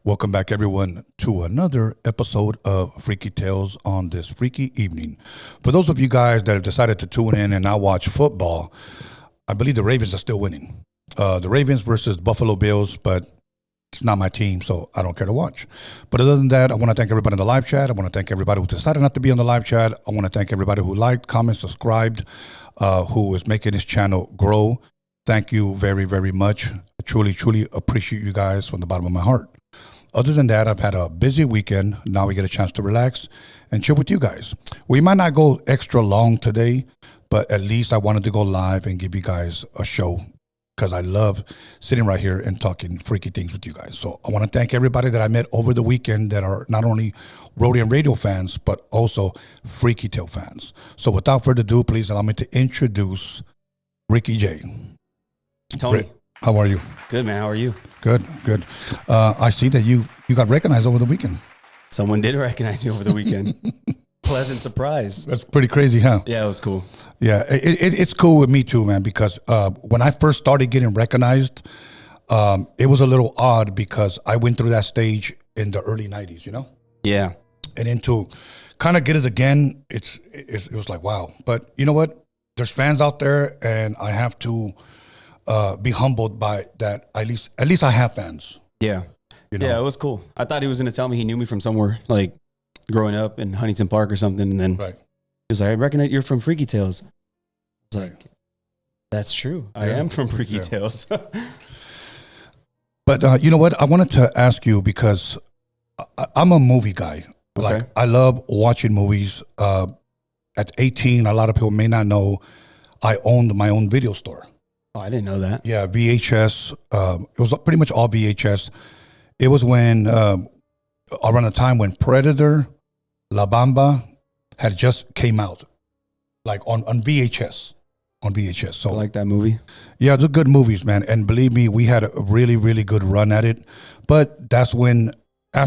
Welcome back, everyone, to another episode of Freaky Tales on this freaky evening. For those of you guys that have decided to tune in and not watch football, I believe the Ravens are still winning. The Ravens versus Buffalo Bills, but it's not my team, so I don't care to watch. But other than that, I want to thank everybody in the live chat. I want to thank everybody who decided not to be on the live chat. I want to thank everybody who liked, commented, subscribed, who is making this channel grow. Thank you very, very much. I truly, truly appreciate you guys from the bottom of my heart. Other than that, I've had a busy weekend. Now we get a chance to relax and chill with you guys. We might not go extra long today, but at least I wanted to go live and give you guys a show because I love sitting right here and talking freaky things with you guys. So I want to thank everybody that I met over the weekend that are not only Rodian Radio fans, but also Freaky Tale fans. So without further ado, please allow me to introduce Ricky J. Tony. How are you? Good, man. How are you? Good, good. I see that you got recognized over the weekend. Someone did recognize me over the weekend. Pleasant surprise. That's pretty crazy, huh? Yeah, it was cool. Yeah, it's cool with me too, man, because when I first started getting recognized, it was a little odd because I went through that stage in the early 90s, you know? Yeah. And then to kind of get it again, it was like, wow. But you know what? There's fans out there, and I have to be humbled by that. At least I have fans. Yeah. You know? Yeah, it was cool. I thought he was going to tell me he knew me from somewhere, like growing up in Huntington Park or something. And then he was like, I recognize you're from Freaky Tales. I was like, that's true. I am from Freaky Tales. But you know what? I wanted to ask you because I'm a movie guy. Okay. Like, I love watching movies. At 18, a lot of people may not know, I owned my own video store. Oh, I didn't know that. Yeah, VHS. It was pretty much all VHS. It was when around the time when Predator, La Bamba had just came out, like on VHS. On VHS. So I like that movie. Yeah, they're good movies, man. And believe me, we had a really, really good run at it. But that's when,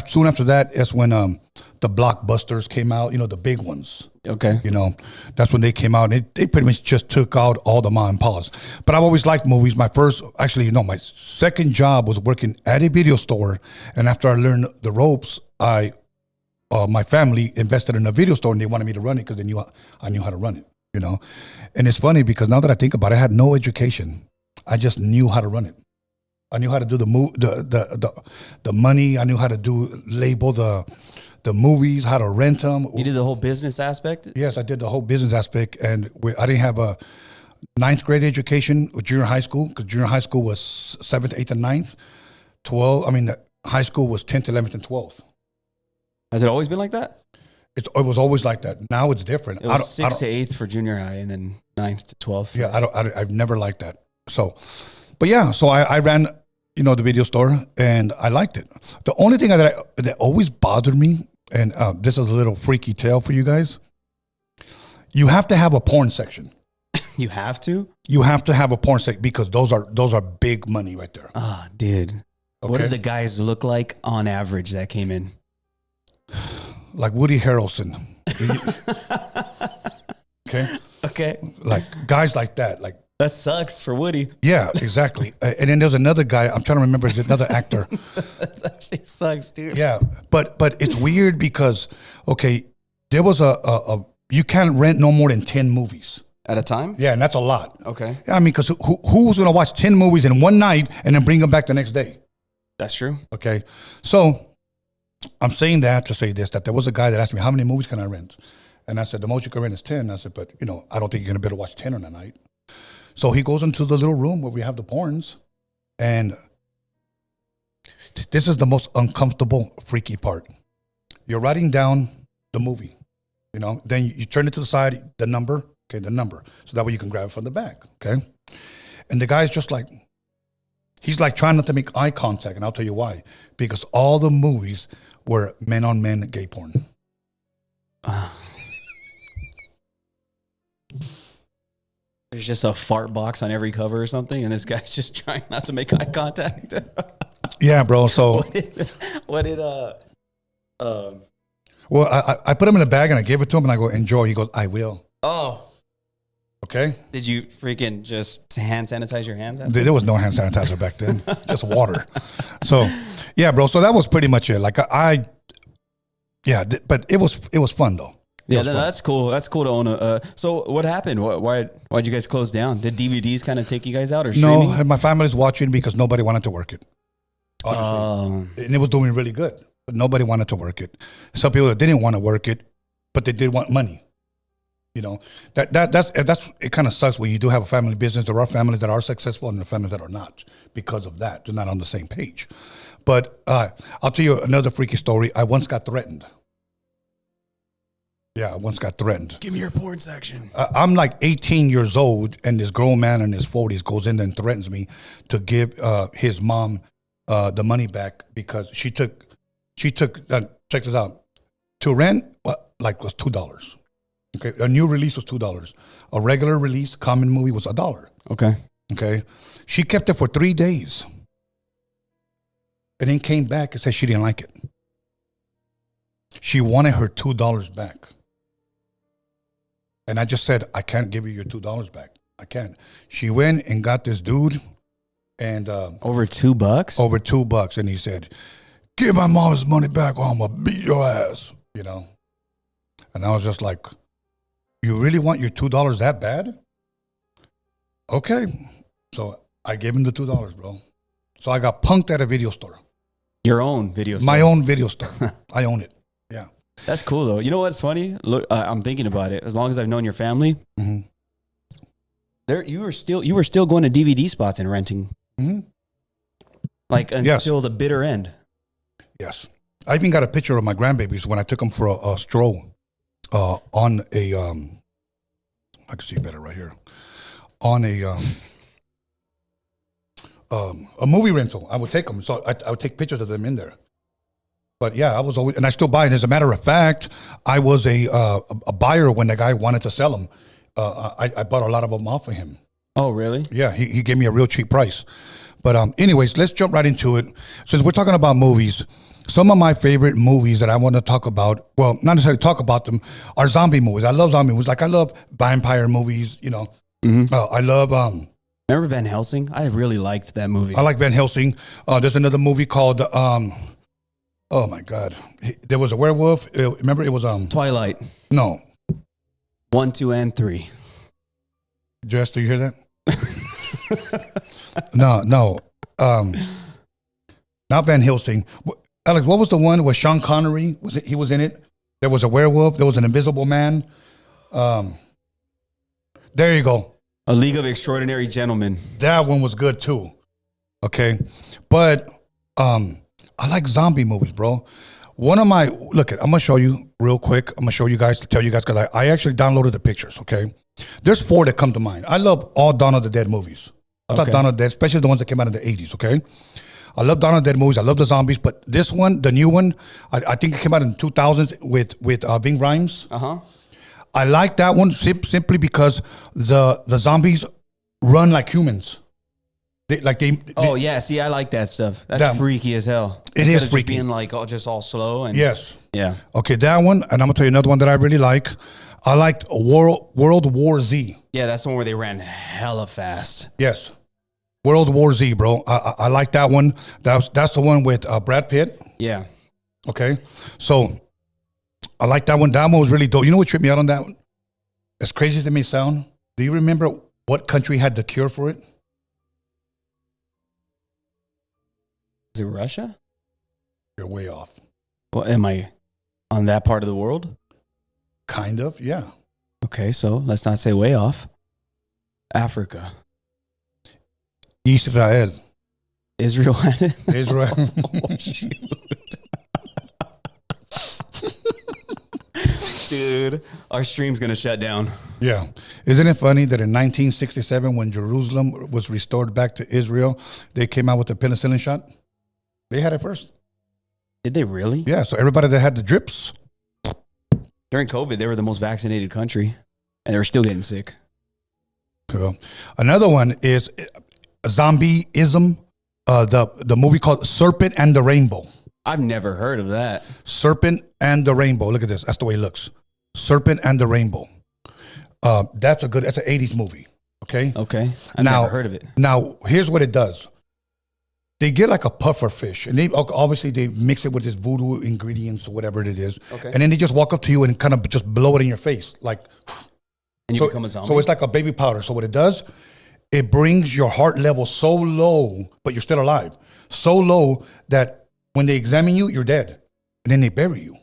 soon after that, is when the blockbusters came out. You know, the big ones. Okay. You know, that's when they came out, and they pretty much just took out all the mom and pops. But I've always liked movies. My second job was working at a video store, and after I learned the ropes, my family invested in a video store, and they wanted me to run it because they knew I knew how to run it. You know, and it's funny because now that I think about it, I had no education. I just knew how to run it. I knew how to do the money. I knew how to label the movies, how to rent them. You did the whole business aspect? Yes, I did the whole business aspect, and I didn't have a 9th grade education with junior high school because junior high school was 7th, 8th, and 9th. High school was 10th, 11th, and 12th. Has it always been like that? It was always like that. Now it's different. It was 6th to 8th for junior high, and then 9th to 12th. Yeah, I've never liked that. So, but yeah, so I ran, the video store, and I liked it. The only thing that always bothered me, and this is a little freaky tale for you guys, you have to have a porn section. You have to? You have to have a porn section because those are big money right there. Ah, dude. Okay. What did the guys look like on average that came in? Like Woody Harrelson. Okay. Like guys like that. Like that sucks for Woody. Yeah, exactly. And then there's another guy, I'm trying to remember, there's another actor. That actually sucks, dude. Yeah, but it's weird because, there was you can't rent no more than 10 movies. At a time? Yeah, and that's a lot. Okay. I mean, because who's going to watch 10 movies in one night and then bring them back the next day? That's true. Okay. So I'm saying that to say this, that there was a guy that asked me, how many movies can I rent? And I said, the most you can rent is 10. I said, but, I don't think you're going to be able to watch 10 on a night. So he goes into the little room where we have the porns, and this is the most uncomfortable, freaky part. You're writing down the movie, then you turn it to the side, the number, so that way you can grab it from the back, okay? And the guy's just like, he's like trying not to make eye contact, and I'll tell you why. Because all the movies were men-on-men gay porn. There's just a fart box on every cover or something, and this guy's just trying not to make eye contact. Yeah, bro. So Well, I put him in a bag and I gave it to him and I go, enjoy. He goes, I will. Oh. Okay. Did you freaking just hand sanitize your hands? There was no hand sanitizer back then, just water. So, yeah, bro. So that was pretty much it. Like but it was fun though. Yeah, that's cool. That's cool to own a. So what happened? Why'd you guys close down? Did DVDs kind of take you guys out or streaming? No, and my family's watching because nobody wanted to work it. Honestly. And it was doing really good, but nobody wanted to work it. Some people that didn't want to work it, but they did want money. You know, that's it. Kind of sucks when you do have a family business. There are families that are successful and there are families that are not because of that. They're not on the same page. But I'll tell you another freaky story. I once got threatened. Yeah, I once got threatened. Give me your porn section. I'm like 18 years old, and this grown man in his 40s goes in there and threatens me to give his mom the money back because she took check this out, to rent was $2. Okay, a new release was $2. A regular release, common movie was $1. Okay, she kept it for 3 days, and then came back and said she didn't like it. She wanted her $2 back, and I just said, I can't give you your $2 back. I can't. She went and got this dude, and over $2. Over $2, and he said, "Give my mom's money back, or I'm gonna beat your ass." You know, and I was just like, "You really want your $2 that bad?" Okay. So I gave him the $2, bro. So I got punked at a video store. Your own video store? My own video store. I own it. Yeah. That's cool, though. You know what's funny? Look, I'm thinking about it. As long as I've known your family, you were still going to DVD spots and renting. Like until the bitter end. Yes. I even got a picture of my grandbabies when I took them for a stroll. On a, I can see better right here. On a movie rental, I would take them. So I would take pictures of them in there. But yeah, I was always, and I still buy it. As a matter of fact, I was a buyer when the guy wanted to sell them. I bought a lot of them off of him. Oh, really? Yeah, he gave me a real cheap price. But anyways, let's jump right into it. Since we're talking about movies, some of my favorite movies that I want to talk about, well, not necessarily talk about them, are zombie movies. I love zombie movies. Like I love vampire movies, you know. I love... Remember Van Helsing? I really liked that movie. I like Van Helsing. There's another movie called... oh, my God. There was a werewolf. Remember, it was... Twilight. No. 1, 2, and 3. Jess, do you hear that? No. Not Van Helsing. Alex, what was the one with Sean Connery? He was in it? There was a werewolf. There was an invisible man. There you go. A League of Extraordinary Gentlemen. That one was good too. Okay. But I like zombie movies, bro. I'm going to show you real quick. I'm going to show you guys, to tell you guys, because I actually downloaded the pictures, okay? There's 4 that come to mind. I love all Dawn of the Dead movies. I thought Dawn of the Dead, especially the ones that came out in the 80s, okay? I love Dawn of the Dead movies. I love the zombies, but this one, the new one, I think it came out in the 2000s with Ving Rhames. I like that one simply because the zombies run like humans. See, I like that stuff. That's freaky as hell. It is freaky. Just being like all slow. And yes. Yeah. Okay, that one, and I'm gonna tell you another one that I really like. I liked World War Z. Yeah, that's the one where they ran hella fast. Yes. World War Z, bro. I like that one. That's the one with Brad Pitt. Yeah. Okay. So I like that one. That one was really dope. You know what tripped me out on that one? As crazy as it may sound, do you remember what country had the cure for it? Is it Russia? You're way off. Well, am I on that part of the world? Kind of, yeah. Okay, so let's not say way off. Africa. Israel. Israel had it? Israel. Oh, shoot. Dude, our stream's going to shut down. Yeah. Isn't it funny that in 1967, when Jerusalem was restored back to Israel, they came out with the penicillin shot? They had it first. Did they really? Yeah, so everybody that had the drips. During COVID, they were the most vaccinated country, and they were still getting sick. Cool. Another one is zombieism, the movie called Serpent and the Rainbow. I've never heard of that. Serpent and the Rainbow. Look at this. That's the way it looks. Serpent and the Rainbow. That's an 80s movie. Okay. Okay. I've never heard of it. Now, here's what it does. They get like a puffer fish, and they obviously they mix it with this voodoo ingredients or whatever it is, and then they just walk up to you and kind of just blow it in your face, like, and you become a zombie. So it's like a baby powder. So what it does, it brings your heart level so low, but you're still alive, so low that when they examine you, you're dead, and then they bury you.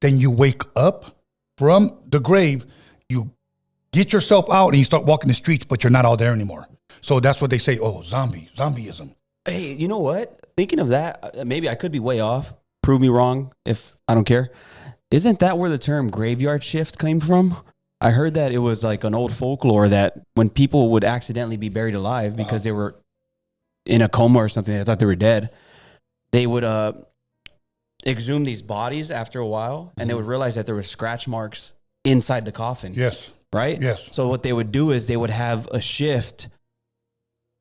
Then you wake up from the grave, you get yourself out, and you start walking the streets, but you're not out there anymore. So that's what they say. Oh, zombieism. Hey, you know what? Thinking of that, maybe I could be way off. Prove me wrong if I don't care. Isn't that where the term graveyard shift came from? I heard that it was like an old folklore that when people would accidentally be buried alive because they were in a coma or something, they thought they were dead, they would exhume these bodies after a while, and they would realize that there were scratch marks inside the coffin. Yes. Right? Yes. So what they would do is they would have a shift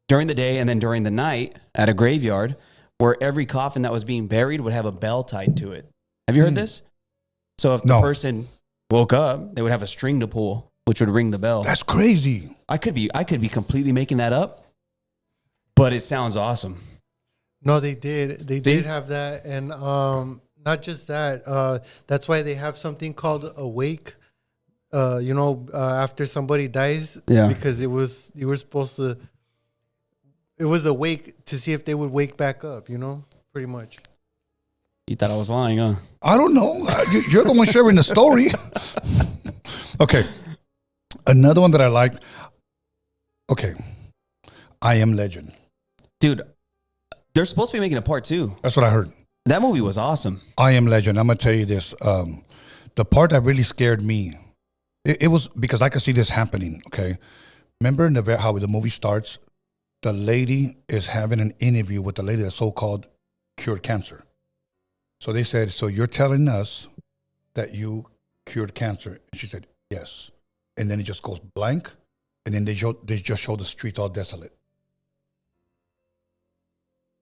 during the day and then during the night at a graveyard where every coffin that was being buried would have a bell tied to it. Have you heard this? So if the person woke up, they would have a string to pull, which would ring the bell. That's crazy. I could be completely making that up, but it sounds awesome. No, they did. They did have that. And not just that. That's why they have something called a wake. After somebody dies. Yeah. Because you were supposed to... It was a wake to see if they would wake back up, pretty much. You thought I was lying, huh? I don't know. You're the one sharing the story. Okay. Another one that I liked. Okay. I Am Legend. Dude, they're supposed to be making a part 2. That's what I heard. That movie was awesome. I Am Legend. I'm going to tell you this. The part that really scared me, it was because I could see this happening, okay? Remember how the movie starts? The lady is having an interview with the lady that so-called cured cancer. So they said, so you're telling us that you cured cancer? And she said, yes. And then it just goes blank. And then they just show the streets all desolate.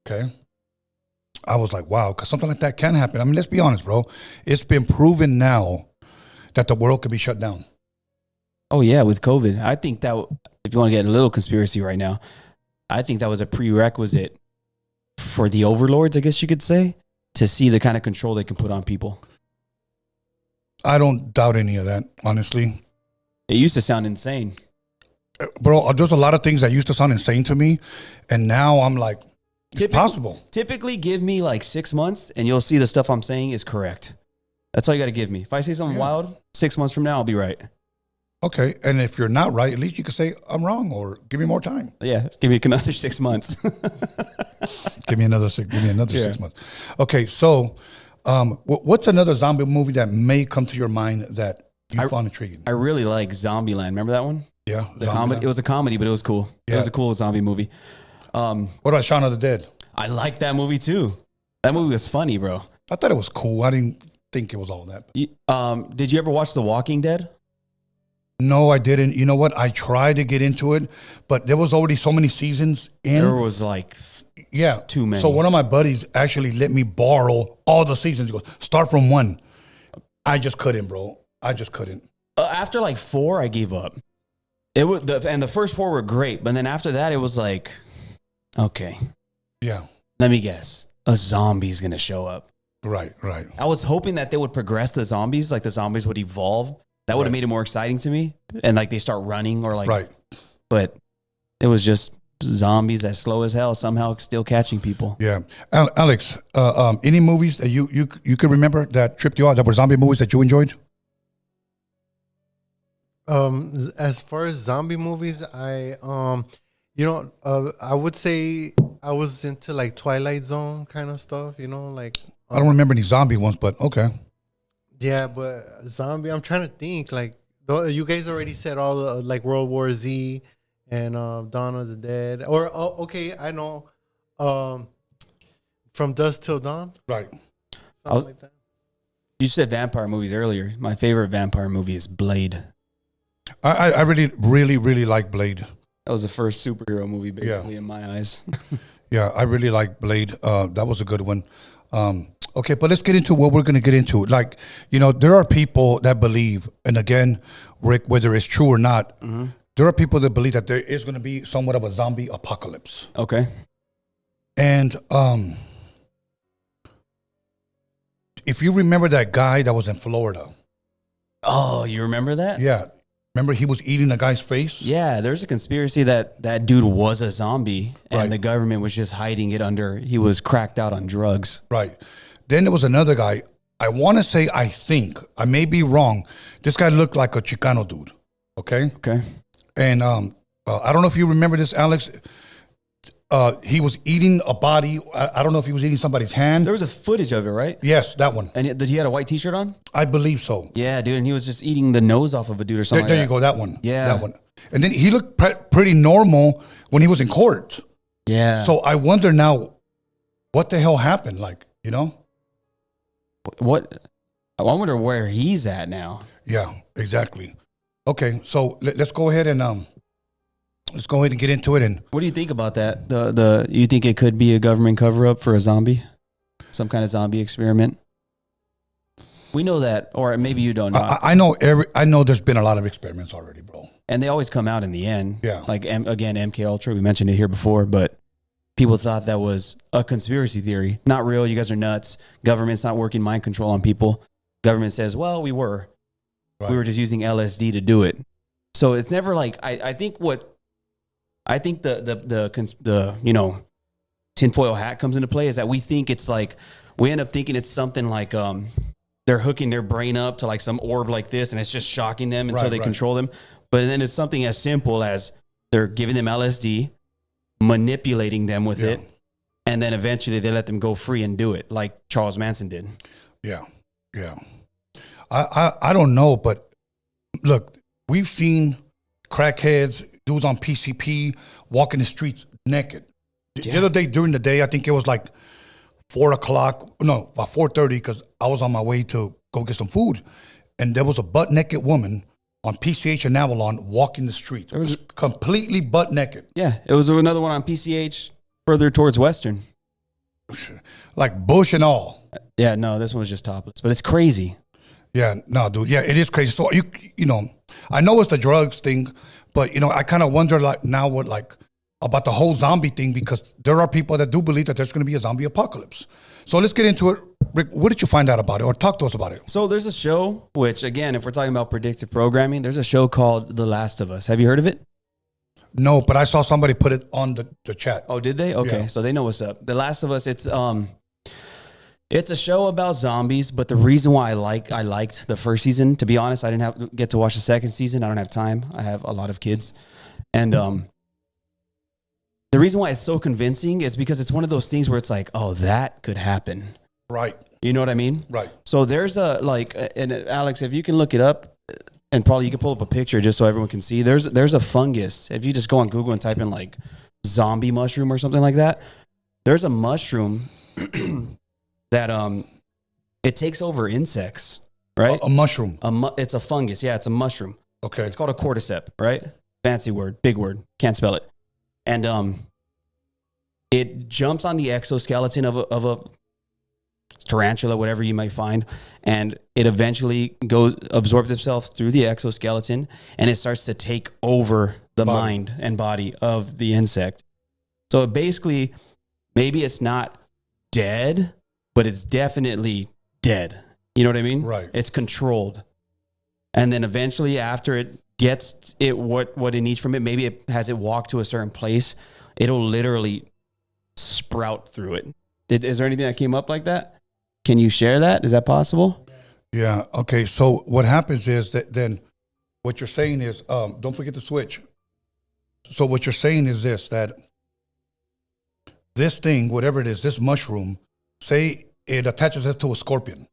Okay. I was like, wow, because something like that can happen. I mean, let's be honest, bro. It's been proven now that the world could be shut down. Oh, yeah, with COVID. I think that, if you want to get a little conspiracy right now, I think that was a prerequisite for the overlords, I guess you could say, to see the kind of control they can put on people. I don't doubt any of that, honestly. It used to sound insane. Bro, there's a lot of things that used to sound insane to me, and now I'm like, it's possible. Typically, give me like 6 months, and you'll see the stuff I'm saying is correct. That's all you got to give me. If I say something wild, 6 months from now, I'll be right. Okay, and if you're not right, at least you can say, I'm wrong, or give me more time. Yeah, give me another 6 months. Give me another 6 months. Okay, so what's another zombie movie that may come to your mind that you found intriguing? I really like Zombieland. Remember that one? Yeah. The comedy. It was a comedy, but it was cool. Yeah. It was a cool zombie movie. What about Shaun of the Dead? I like that movie too. That movie was funny, bro. I thought it was cool. I didn't think it was all that. Did you ever watch The Walking Dead? No, I didn't. You know what? I tried to get into it, but there was already so many seasons in. There was like too many. So one of my buddies actually let me borrow all the seasons. He goes, start from 1. I just couldn't, bro. I just couldn't. After like 4, I gave up. And the first 4 were great, but then after that, it was like, okay. Yeah. Let me guess. A zombie's going to show up. Right. I was hoping that they would progress the zombies, like the zombies would evolve. That would have made it more exciting to me. And like they start running or like, but it was just zombies that slow as hell, somehow still catching people. Yeah. Alex, any movies that you could remember that tripped you out, that were zombie movies that you enjoyed? As far as zombie movies, I would say I was into like Twilight Zone kind of stuff, like. I don't remember any zombie ones, but okay. Yeah, but zombie, I'm trying to think. Like, you guys already said all the, like, World War Z and Dawn of the Dead. Or, okay, I know. From Dusk Till Dawn. Right. Something like that. You said vampire movies earlier. My favorite vampire movie is Blade. I really, really, really like Blade. That was the first superhero movie, basically, in my eyes. Yeah, I really like Blade. That was a good one. Okay, but let's get into what we're going to get into. Like, there are people that believe, and again, Rick, whether it's true or not, there are people that believe that there is going to be somewhat of a zombie apocalypse. Okay. And if you remember that guy that was in Florida. Oh, you remember that? Yeah. Remember he was eating a guy's face? Yeah, there's a conspiracy that that dude was a zombie and the government was just hiding it under, he was cracked out on drugs. Right. Then there was another guy. I want to say, I think, I may be wrong. This guy looked like a Chicano dude. Okay? Okay. And I don't know if you remember this, Alex. He was eating a body. I don't know if he was eating somebody's hand. There was a footage of it, right? Yes, that one. And did he had a white t-shirt on? I believe so. Yeah, dude, and he was just eating the nose off of a dude or something. There you go, that one. Yeah. That one. And then he looked pretty normal when he was in court. Yeah. So I wonder now, what the hell happened? Like, you know? What? I wonder where he's at now. Yeah, exactly. Okay, so let's go ahead and get into it. And what do you think about that? You think it could be a government cover up for a zombie, some kind of zombie experiment? We know that, or maybe you don't know. I know there's been a lot of experiments already, bro. And they always come out in the end. Yeah. Like again, MK Ultra. We mentioned it here before, but people thought that was a conspiracy theory. Not real. You guys are nuts. Government's not working mind control on people. Government says, well, we were. Right. We were just using LSD to do it. So it's never like I think the you know, tinfoil hat comes into play is that we think it's like we end up thinking it's something like they're hooking their brain up to like some orb like this and it's just shocking them until they control them. But then it's something as simple as they're giving them LSD, manipulating them with it, and then eventually they let them go free and do it like Charles Manson did. Yeah. Yeah. I don't know, but look, we've seen crackheads, dudes on PCP walking the streets naked. The other day during the day, I think it was like 4:30, because I was on my way to go get some food, and there was a butt naked woman on PCH in Avalon walking the street. It was completely butt naked. Yeah, it was another one on PCH further towards Western. Like bush and all. Yeah, no, this one was just topless, but it's crazy. Yeah, no, dude. Yeah, it is crazy. So you know, I know it's the drugs thing, but you know, I kind of wonder like now what like about the whole zombie thing, because there are people that do believe that there's going to be a zombie apocalypse. So let's get into it. Rick, what did you find out about it, or talk to us about it? So there's a show, which again, if we're talking about predictive programming, there's a show called The Last of Us. Have you heard of it? No, but I saw somebody put it on the chat. Oh, did they? Okay, yeah. So they know what's up. The Last of Us, it's a show about zombies, but the reason why I liked the first season, to be honest, I didn't get to watch the second season. I don't have time. I have a lot of kids. And the reason why it's so convincing is because it's one of those things where it's like, oh, that could happen. Right. You know what I mean? Right. So there's and Alex, if you can look it up, and probably you can pull up a picture just so everyone can see, there's a fungus. If you just go on Google and type in like zombie mushroom or something like that, there's a mushroom that it takes over insects, right? A mushroom. It's a fungus. Yeah, it's a mushroom. Okay. It's called a cordyceps, right? Fancy word, big word. Can't spell it. And it jumps on the exoskeleton of a tarantula, whatever you might find, and it eventually absorbs itself through the exoskeleton, and it starts to take over the mind and body of the insect. So it basically, maybe it's not dead, but it's definitely dead. You know what I mean? Right. It's controlled. And then eventually after it gets what it needs from it, maybe it has it walk to a certain place, it'll literally sprout through it. Is there anything that came up like that? Can you share that? Is that possible? Yeah. Okay. So what happens is that then what you're saying is, don't forget to switch. So what you're saying is that this thing, whatever it is, this mushroom, say it attaches it to a scorpion.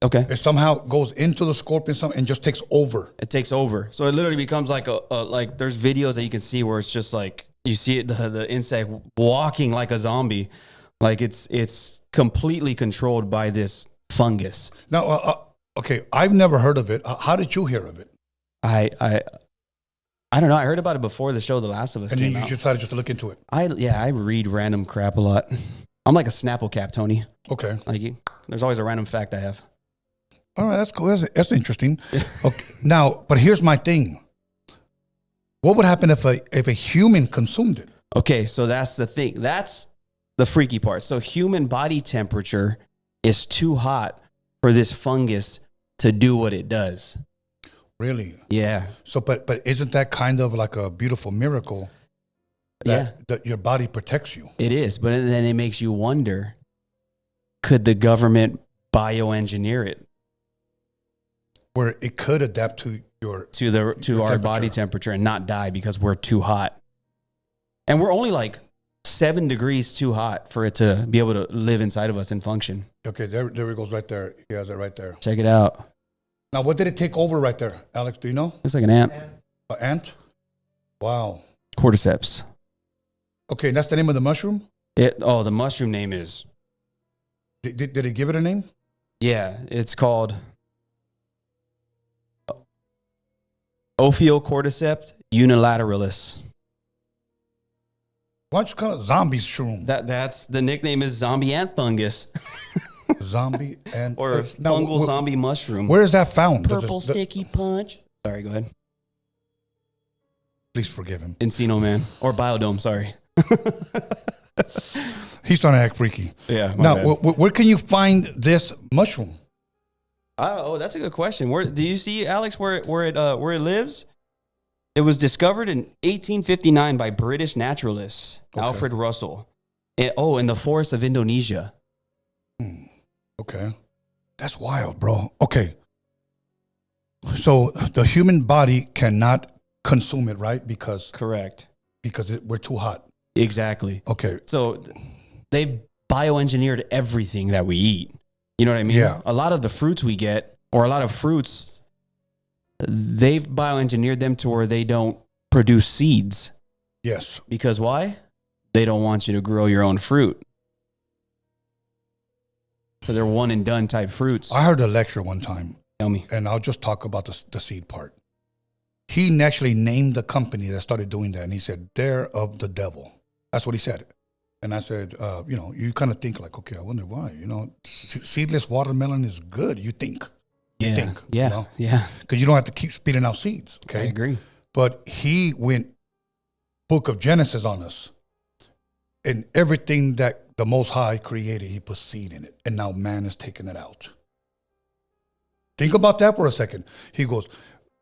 Okay. It somehow goes into the scorpion and just takes over. It takes over. So it literally becomes like like there's videos that you can see where it's just like you see it, the insect walking like a zombie, like it's completely controlled by this fungus. Now, okay, I've never heard of it. How did you hear of it? I don't know. I heard about it before the show The Last of Us came out. And you decided just to look into it. I read random crap a lot. I'm like a Snapple cap, Tony. Okay. Like there's always a random fact I have. All right, that's cool. That's interesting. Okay, now, but here's my thing. What would happen if a human consumed it? Okay, so that's the thing. That's the freaky part. So human body temperature is too hot for this fungus to do what it does. Really? Yeah. So, but isn't that kind of like a beautiful miracle? That your body protects you. It is, but then it makes you wonder: could the government bioengineer it where it could adapt to our body temperature and not die because we're too hot? And we're only like 7 degrees too hot for it to be able to live inside of us and function. Okay, there it goes right there. He has it right there. Check it out. Now, what did it take over right there, Alex? Do you know? Looks like an ant. An ant? Wow. Cordyceps. Okay, that's the name of the mushroom? The mushroom name is... Did he give it a name? Yeah, it's called Ophiocordyceps unilateralis. Why don't you call it zombie shroom? That's the nickname is zombie ant fungus. Zombie ant or fungal zombie mushroom. Where is that found? Purple sticky punch. Sorry, go ahead. Please forgive him. Encino Man or Biodome, sorry. He's trying to act freaky. Yeah. Now, where can you find this mushroom? That's a good question. Where do you see, Alex, where it lives? It was discovered in 1859 by British naturalist Alfred Russell. In the forests of Indonesia. Okay. That's wild, bro. Okay. So the human body cannot consume it, right? Because we're too hot. Exactly. Okay. So they've bioengineered everything that we eat. You know what I mean? Yeah. A lot of the fruits we get, or a lot of fruits, they've bioengineered them to where they don't produce seeds. Yes. Because why? They don't want you to grow your own fruit. So they're one and done type fruits. I heard a lecture one time. Tell me. And I'll just talk about the seed part. He actually named the company that started doing that. And he said, they're of the devil. That's what he said. And I said, you kind of think like, okay, I wonder why. Seedless watermelon is good, you think. Yeah. You think. Yeah. Yeah. Because you don't have to keep spitting out seeds. Okay. I agree. But he went book of Genesis on us. And everything that the Most High created, he put seed in it. And now man is taking it out. Think about that for a second. He goes,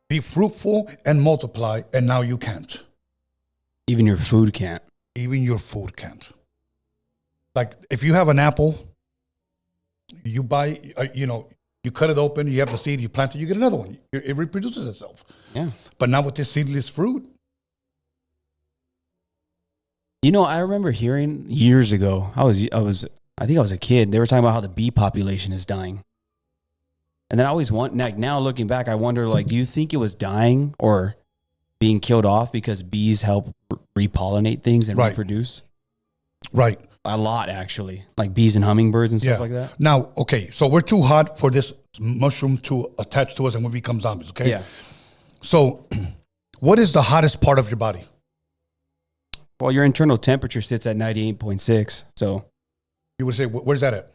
be fruitful and multiply, and now you can't. Even your food can't. Even your food can't. Like if you have an apple, you buy, you cut it open, you have the seed, you plant it, you get another one. It reproduces itself. Yeah. But now with this seedless fruit. I remember hearing years ago, I think I was a kid, they were talking about how the bee population is dying. And then I always now looking back, I wonder, do you think it was dying or being killed off because bees help repollinate things and reproduce? Right. A lot, actually. Like bees and hummingbirds and stuff like that. Now, okay, so we're too hot for this mushroom to attach to us and we become zombies, okay? Yeah. So what is the hottest part of your body? Well, your internal temperature sits at 98.6. So you would say, where's that at?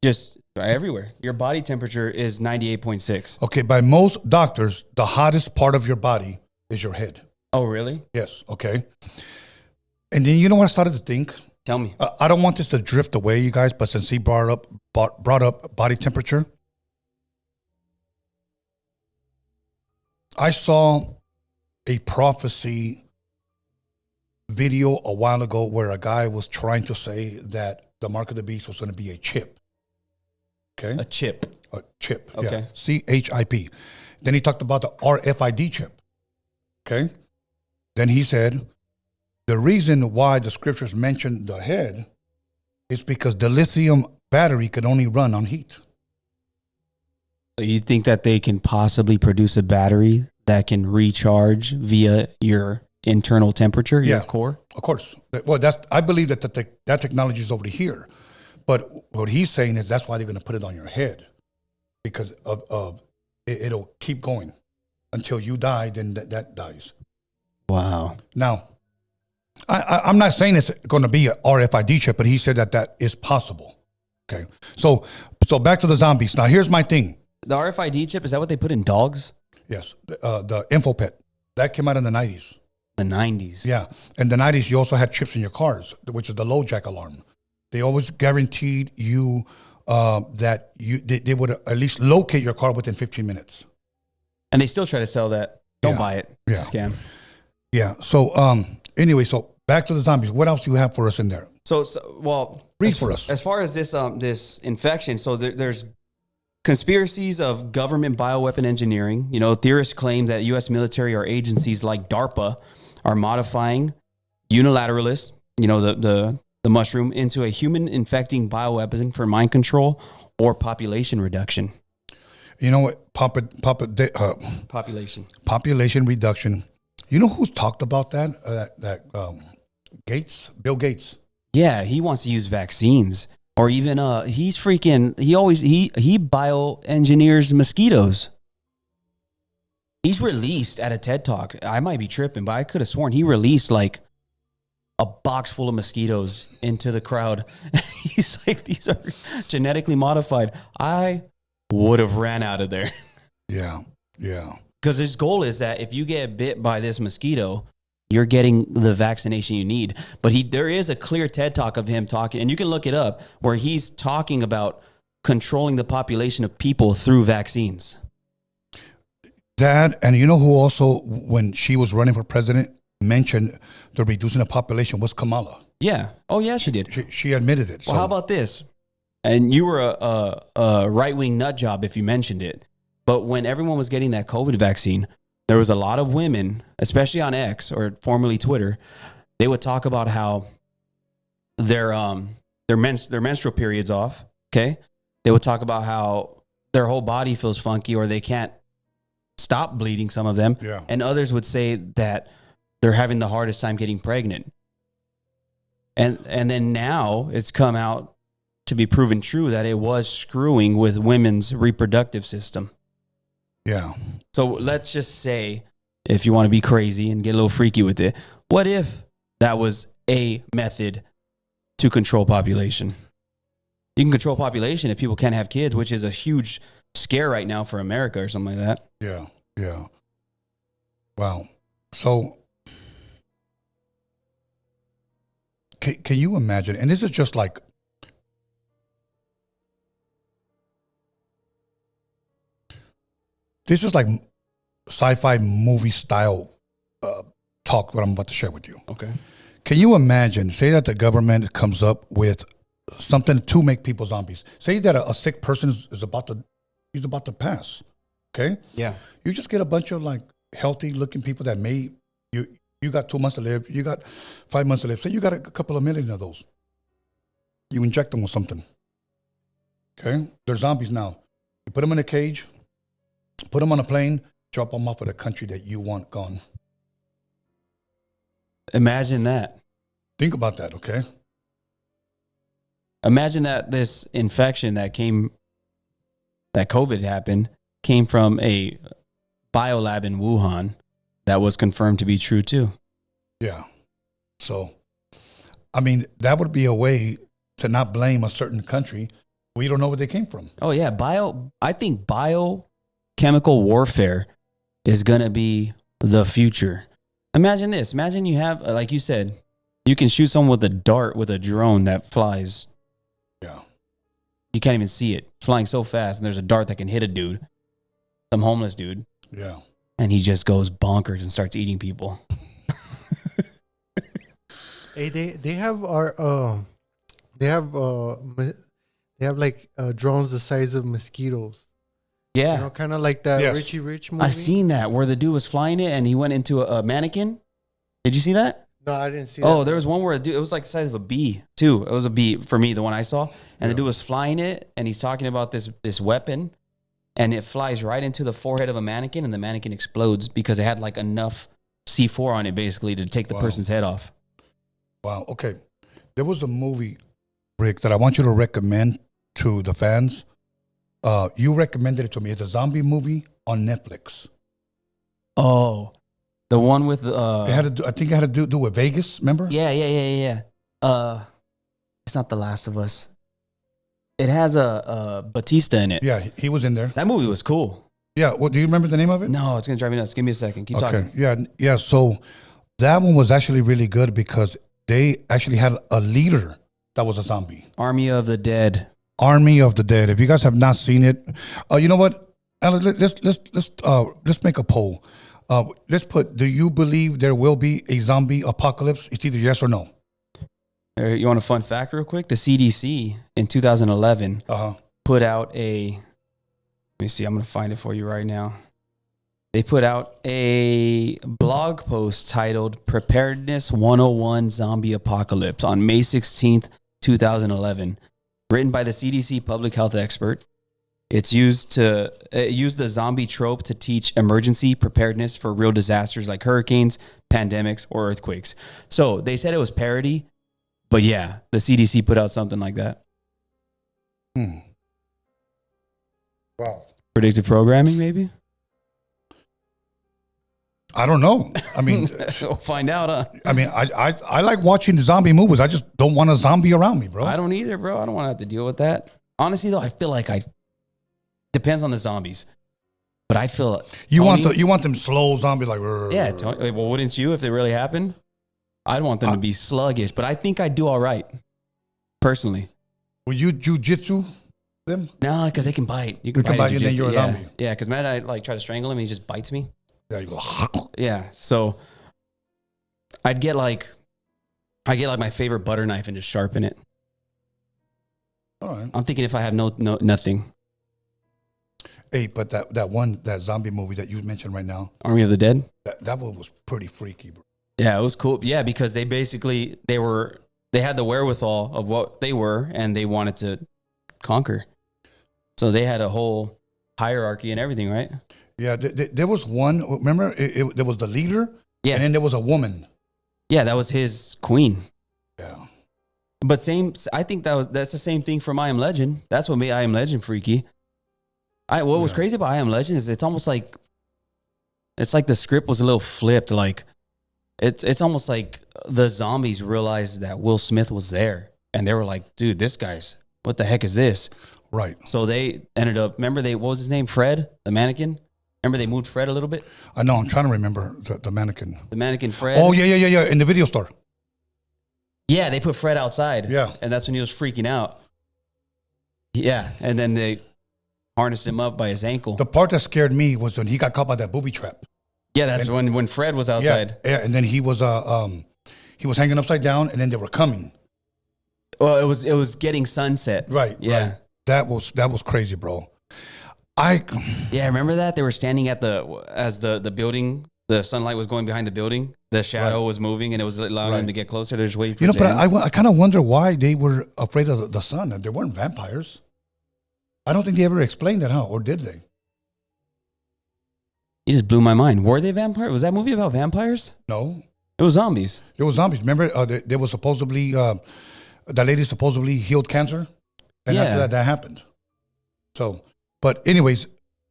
Just everywhere. Your body temperature is 98.6. Okay, by most doctors, the hottest part of your body is your head. Oh, really? Yes, okay. And then you know what I started to think? Tell me. I don't want this to drift away, you guys, but since he brought up body temperature, I saw a prophecy video a while ago where a guy was trying to say that the mark of the beast was going to be a chip. Okay. A chip. A chip. Okay. Yeah. CHIP. Then he talked about the RFID chip. Okay. Then he said the reason why the scriptures mention the head is because the lithium battery could only run on heat. So you think that they can possibly produce a battery that can recharge via your internal temperature, your core? Of course. Well, I believe that that technology is over here. But what he's saying is that's why they're going to put it on your head, because it'll keep going until you die. Then that dies. Wow. Now, I'm not saying it's going to be a RFID chip, but he said that is possible. Okay. So back to the zombies. Now, here's my thing. the RFID chip, is that what they put in dogs? Yes, the InfoPet that came out in the 90s. The 90s. Yeah, in the 90s, you also had chips in your cars, which is the low jack alarm. They always guaranteed you that they would at least locate your car within 15 minutes. And they still try to sell that. Don't buy it. It's a scam. Yeah. So anyway, so back to the zombies. What else do you have for us in there? So well, read for us. As far as this infection, so there's conspiracies of government bioweapon engineering. You know, theorists claim that U.S. military or agencies like DARPA are modifying unilateralists, you know, the mushroom, into a human infecting bioweapon for mind control or population reduction. You know what? Population reduction. You know who's talked about that? Gates, Bill Gates. Yeah, he wants to use vaccines, or even he bioengineers mosquitoes. He's released at a TED Talk. I might be tripping, but I could have sworn he released like a box full of mosquitoes into the crowd. He's like, these are genetically modified. I would have ran out of there. Yeah, yeah. Because his goal is that if you get bit by this mosquito, you're getting the vaccination you need. But there is a clear TED Talk of him talking, and you can look it up, where he's talking about controlling the population of people through vaccines. That, and you know who also, when she was running for president, mentioned the reducing the population was Kamala. Yeah. Oh, yeah, she did. She admitted it. Well, how about this? And you were a right-wing nut job if you mentioned it. But when everyone was getting that COVID vaccine, there was a lot of women, especially on X or formerly Twitter, they would talk about how their menstrual period's off. Okay. They would talk about how their whole body feels funky, or they can't stop bleeding, some of them. Yeah. And others would say that they're having the hardest time getting pregnant. And then now it's come out to be proven true that it was screwing with women's reproductive system. Yeah. So let's just say, if you want to be crazy and get a little freaky with it, what if that was a method to control population? You can control population if people can't have kids, which is a huge scare right now for America or something like that. Yeah, yeah. Wow. So can you imagine? And this is just like, this is like sci-fi movie style talk, what I'm about to share with you. Okay. Can you imagine, say that the government comes up with something to make people zombies. Say that a sick person is about to pass. Okay? Yeah. You just get a bunch of like healthy looking people that you got 2 months to live, you got 5 months to live. Say you got a couple of million of those. You inject them with something. Okay? They're zombies now. You put them in a cage, put them on a plane, drop them off at a country that you want gone. Imagine that. Think about that, okay? Imagine that this infection that COVID happened, came from a biolab in Wuhan that was confirmed to be true too. Yeah. So, I mean, that would be a way to not blame a certain country. We don't know where they came from. Oh yeah. I think biochemical warfare is going to be the future. Imagine this. Imagine you have, like you said, you can shoot someone with a dart with a drone that flies. Yeah. You can't even see it. It's flying so fast, and there's a dart that can hit a dude, some homeless dude. Yeah. And he just goes bonkers and starts eating people. Hey, they have like drones the size of mosquitoes. Yeah. You know, kind of like that Richie Rich movie. I've seen that where the dude was flying it and he went into a mannequin. Did you see that? No, I didn't see that. Oh, there was one where it was like the size of a bee too. It was a bee for me, the one I saw. And the dude was flying it and he's talking about this weapon, and it flies right into the forehead of a mannequin, and the mannequin explodes because it had like enough C4 on it basically to take the person's head off. Wow. Okay. There was a movie, Rick, that I want you to recommend to the fans. You recommended it to me. It's a zombie movie on Netflix. Oh, the one with the. I think it had to do with Vegas. Remember? Yeah. It's not The Last of Us. It has a Batista in it. Yeah, he was in there. That movie was cool. Yeah, well, do you remember the name of it? No, it's gonna drive me nuts. Give me a second. Keep talking. Yeah. So that one was actually really good because they actually had a leader that was a zombie. Army of the Dead. Army of the Dead. If you guys have not seen it, you know what? Let's make a poll. Let's put: do you believe there will be a zombie apocalypse? It's either yes or no. You want a fun fact, real quick? The CDC in 2011 put out a. Let me see. I'm going to find it for you right now. They put out a blog post titled "Preparedness 101 Zombie Apocalypse" on May 16th, 2011, written by the CDC public health expert. It used the zombie trope to teach emergency preparedness for real disasters like hurricanes, pandemics, or earthquakes. So they said it was parody, but yeah, the CDC put out something like that. Wow. Predictive programming, maybe? I don't know. I mean, we'll find out, huh? I mean, I like watching the zombie movies. I just don't want a zombie around me, bro. I don't either, bro. I don't want to have to deal with that. Honestly, though, I feel like depends on the zombies. But I feel you want them slow zombies like yeah. Tony, well, wouldn't you if they really happened? I'd want them to be sluggish, but I think I'd do all right, personally. Will you jujitsu them? No, because they can bite. You can bite and then you're a zombie. Yeah, because man, I like try to strangle him and he just bites me. Yeah, you go. Yeah, so I'd get like my favorite butter knife and just sharpen it. All right. I'm thinking if I have nothing. Hey, but that zombie movie that you mentioned right now, Army of the Dead, that one was pretty freaky, bro. Yeah, it was cool. Yeah, because they had the wherewithal of what they were and they wanted to conquer. So they had a whole hierarchy and everything, right? Yeah, there was one. Remember, there was the leader, yeah, and then there was a woman. Yeah, that was his queen. Yeah, but I think that's the same thing from I Am Legend. That's what made I Am Legend freaky. What was crazy about I Am Legend is it's almost like the script was a little flipped. Like it's almost like the zombies realized that Will Smith was there, and they were like, "Dude, what the heck is this?" Right. So they ended up. Remember what was his name? Fred, the mannequin. Remember they moved Fred a little bit? I know. I'm trying to remember the mannequin. The mannequin Fred. Oh, yeah. In the video store. Yeah, they put Fred outside. Yeah. And that's when he was freaking out. Yeah. And then they harnessed him up by his ankle. The part that scared me was when he got caught by that booby trap. Yeah, that's when Fred was outside. Yeah, and then he was hanging upside down, and then they were coming. Well, it was getting sunset. Right. Yeah. Right. That was crazy, bro. Yeah, remember that? They were standing as the building, the sunlight was going behind the building, the shadow was moving and it was allowing them to get closer. They're just waiting for but I kind of wonder why they were afraid of the sun. They weren't vampires. I don't think they ever explained that, or did they? You just blew my mind. Were they vampires? Was that movie about vampires? No. It was zombies. It was zombies. Remember, there was supposedly, that lady supposedly healed cancer. And after that happened. So... But anyways,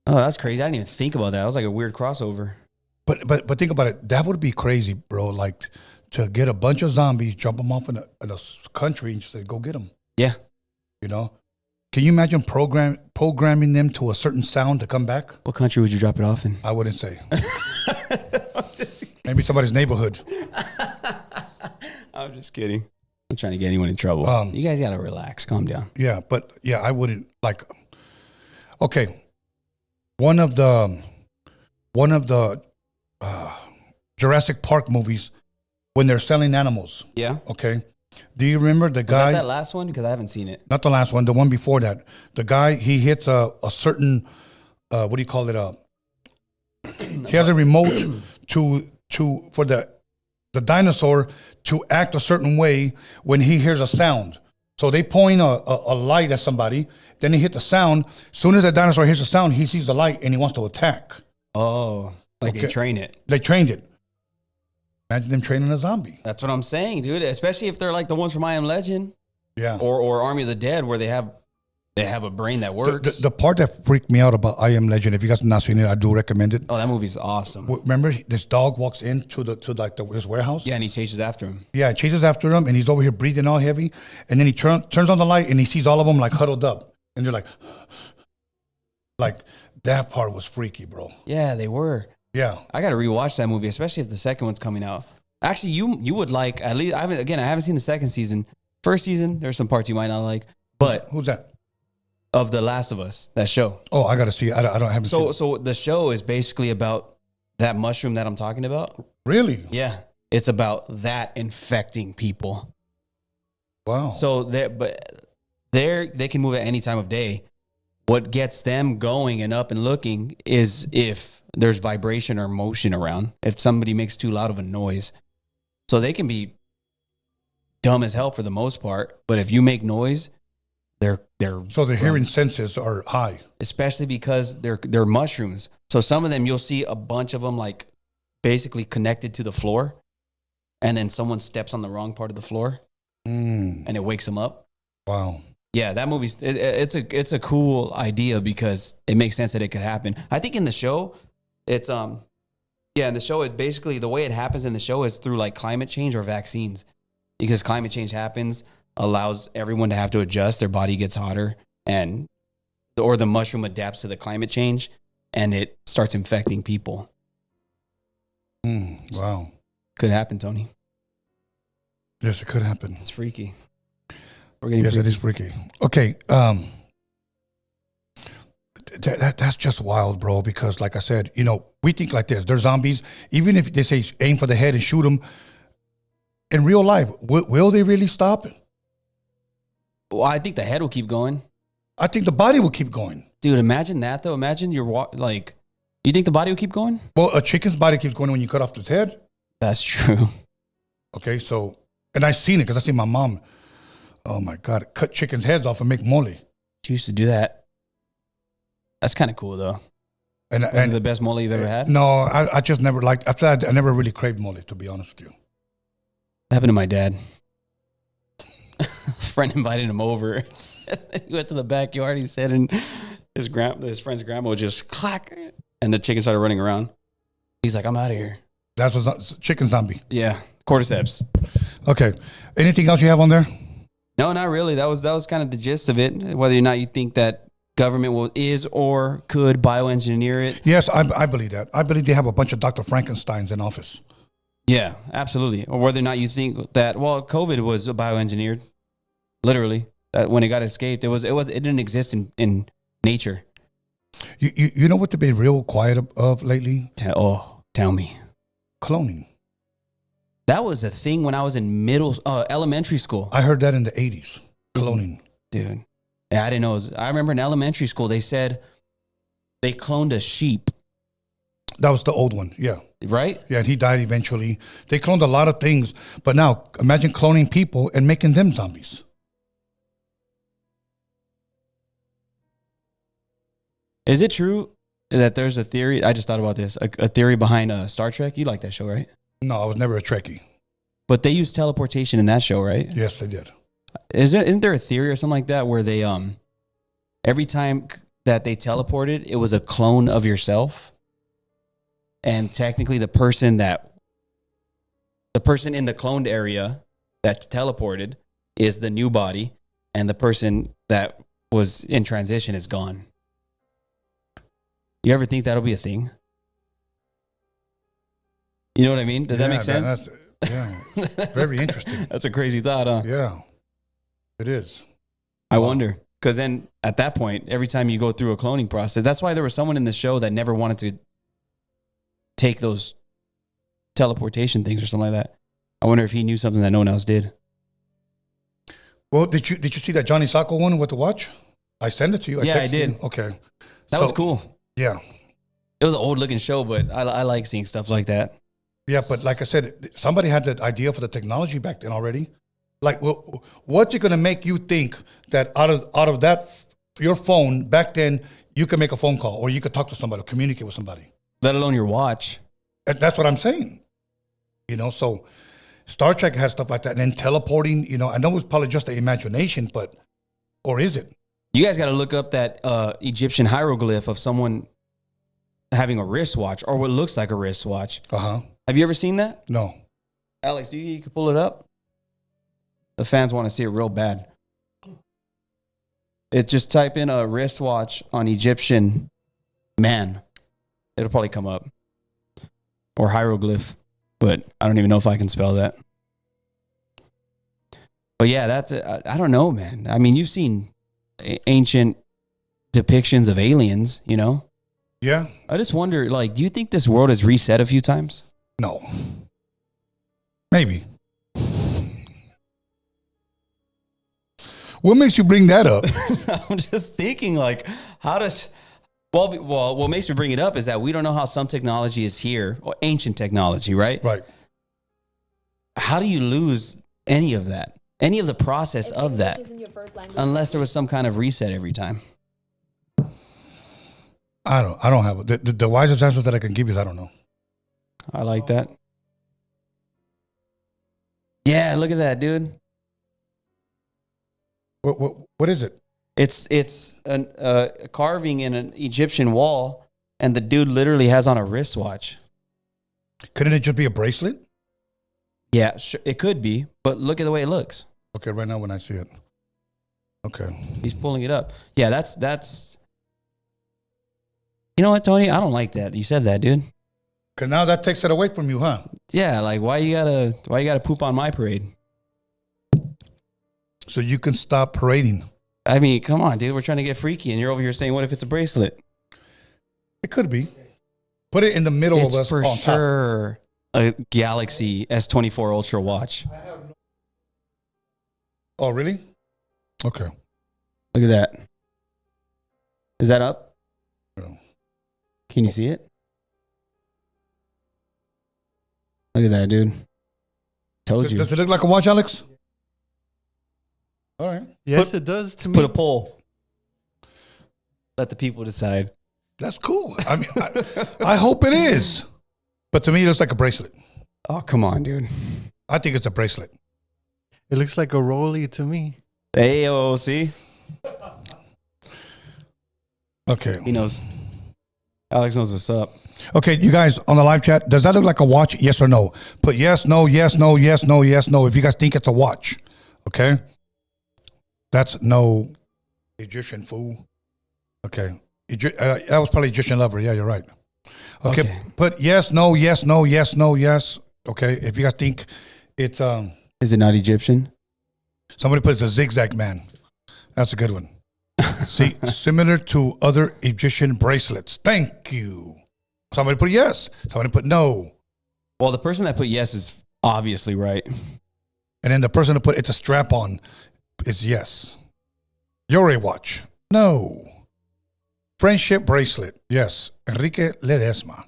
oh, that's crazy. I didn't even think about that. That was like a weird crossover. But think about it. That would be crazy, bro. Like to get a bunch of zombies, jump them off in a country, and just say, "Go get them." Yeah. You know, can you imagine programming them to a certain sound to come back? What country would you drop it off in? I wouldn't say. Maybe somebody's neighborhood. I'm just kidding. I'm trying to get anyone in trouble. You guys gotta relax. Calm down. Yeah, but yeah, I wouldn't like. Okay, one of the Jurassic Park movies when they're selling animals. Yeah. Okay. Do you remember the guy? Was that last one? Because I haven't seen it. Not the last one. The one before that. The guy, he hits a certain what do you call it? He has a remote for the dinosaur to act a certain way when he hears a sound. So they point a light at somebody. Then he hit the sound. As soon as the dinosaur hears the sound, he sees the light and he wants to attack. Oh, like they train it. They trained it. Imagine them training a zombie. That's what I'm saying, dude. Especially if they're like the ones from I Am Legend. Yeah. Or Army of the Dead, where they have they have a brain that The, works. the part that freaked me out about I Am Legend, if you guys have not seen it, I do recommend it. Oh, that movie's awesome. Remember, this dog walks into his warehouse. Yeah, and he chases after him. Yeah, chases after him, and he's over here breathing all heavy. And then he turns on the light, and he sees all of them like huddled up, and they're like that part was freaky, bro. Yeah, they were. Yeah, I got to rewatch that movie, especially if the second one's coming out. Actually, you would like at least. I haven't seen the second season. First season, there's some parts you might not like, but who's that? Of The Last of Us, that show. Oh, I gotta see. I don't have. So the show is basically about that mushroom that I'm talking about. Really? Yeah, it's about that infecting people. Wow. So they can move at any time of day. What gets them going and up and looking is if there's vibration or motion around. If somebody makes too loud of a noise, so they can be dumb as hell for the most part. But if you make noise, they're so their hearing senses are high, especially because they're mushrooms. So some of them you'll see a bunch of them like basically connected to the floor, and then someone steps on the wrong part of the floor, and it wakes them up. Wow. Yeah, that movie's it's a cool idea because it makes sense that it could happen. I think in the show, in the show it basically the way it happens in the show is through like climate change or vaccines, because climate change happens, allows everyone to have to adjust, their body gets hotter, or the mushroom adapts to the climate change, and it starts infecting people. Wow. Could happen, Tony. Yes, it could happen. It's freaky. We're getting yes, freaky. it is freaky. Okay. That's just wild, bro, because like I said, we think like this. They're zombies. Even if they say aim for the head and shoot them, in real life, will they really stop? Well, I think the head will keep going. I think the body will keep going. Dude, imagine that, though. Imagine you think the body will keep going? Well, a chicken's body keeps going when you cut off its head. That's true. Okay, so, and I've seen it because I seen my mom, oh my God, cut chickens' heads off and make mole. She used to do that. That's kind of cool, though. And Was it the best mole you've ever had? No, I just never liked, after that, I never really craved mole, to be honest with you. That happened to my dad. A friend invited him over. He went to the backyard, he said, and his friend's grandma would just clack, and the chicken started running around. He's like, I'm out of here. That's a chicken zombie. Yeah, cordyceps. Okay. Anything else you have on there? No, not really. That was kind of the gist of it. Whether or not you think that government is or could bioengineer it. Yes, I believe that. I believe they have a bunch of Dr. Frankensteins in office. Yeah, absolutely. Or whether or not you think that, well, COVID was bioengineered, literally. That when it got escaped, it didn't exist in nature. You know what they've been real quiet of lately? Tell me. Cloning. That was a thing when I was in elementary school. I heard that in the 80s. Cloning. Dude. Yeah, I didn't know. I remember in elementary school, they said they cloned a sheep. That was the old one, yeah. Right? Yeah, and he died eventually. They cloned a lot of things. But now, imagine cloning people and making them zombies. Is it true that there's a theory? I just thought about this. A theory behind Star Trek. You like that show, right? No, I was never a Trekkie. But they use teleportation in that show, right? Yes, they did. Isn't there a theory or something like that where they every time that they teleported, it was a clone of yourself, and technically the person in the cloned area that teleported is the new body, and the person that was in transition is gone. You ever think that'll be a thing? You know what I mean? Does that make sense? Very interesting. That's a crazy thought, huh? Yeah, it is. I wonder. Because then at that point, every time you go through a cloning process, that's why there was someone in the show that never wanted to take those teleportation things or something like that. I wonder if he knew something that no one else did. Well, did you see that Johnny Sacco one with the watch? I sent it to you. I did. You. Okay. That was cool. Yeah. It was an old looking show, but I like seeing stuff like that. Yeah, but like I said, somebody had the idea for the technology back then already. Like, well, what's it going to make you think that out of that, your phone, back then, you could make a phone call or you could talk to somebody or communicate with somebody? Let alone your watch. And that's what I'm saying. So Star Trek has stuff like that. And then teleporting, I know it's probably just the imagination, or is it? You guys got to look up that Egyptian hieroglyph of someone having a wristwatch or what looks like a wristwatch. Uh-huh. Have you ever seen that? No. Alex, you can pull it up? The fans want to see it real bad. Just type in a wristwatch on Egyptian man. It'll probably come up. Or hieroglyph. But I don't even know if I can spell that. But yeah, that's, I don't know, man. I mean, you've seen ancient depictions of aliens, you know? Yeah. I just wonder, like, do you think this world has reset a few times? No. Maybe. What makes you bring that up? I'm just thinking, like, how does... Well, what makes me bring it up is that we don't know how some technology is here, or ancient technology, right? Right. How do you lose any of that? Any of the process of that? Unless there was some kind of reset every time. I don't have it. The wisest answer that I can give you is I don't know. I like that. Yeah, look at that, dude. What is it? It's a carving in an Egyptian wall, and the dude literally has on a wristwatch. Couldn't it just be a bracelet? Yeah, sure, it could be, but look at the way it looks. Okay, right now when I see it. Okay. He's pulling it up. Yeah, that's. You know what, Tony? I don't like that. You said that, dude. Because now that takes it away from you, huh? Yeah, like why you gotta poop on my parade? So you can stop parading. I mean, come on, dude. We're trying to get freaky, and you're over here saying, "What if it's a bracelet?" It could be. Put it in the middle It's of us. for on sure a Galaxy S24 Ultra watch. Oh, really? Okay. Look at that. Is that up? No. Can you see it? Look at that, dude. Told you. Does it look like a watch, Alex? All right. Yes, it does to me. Put a poll. Let the people decide. That's cool. I mean, I hope it is. But to me, it looks like a bracelet. Oh, come on, dude. I think it's a bracelet. It looks like a rollie to me. Hey, see? Okay. He knows. Alex knows what's up. Okay, you guys on the live chat, does that look like a watch? Yes or no? Put yes, no, yes, no, yes, no, yes, no. If you guys think it's a watch, okay? That's no Egyptian fool. Okay. That was probably Egyptian lover. Yeah, you're right. Okay. Put yes, no, yes, no, yes, no, yes. Okay. If you guys think it's Is it not Egyptian? somebody put it's a zigzag man. That's a good one. See, similar to other Egyptian bracelets. Thank you. Somebody put yes. Somebody put no. Well, the person that put yes is obviously right. And then the person who put it's a strap on is yes. Yore watch. No. Friendship bracelet. Yes. Enrique Ledesma.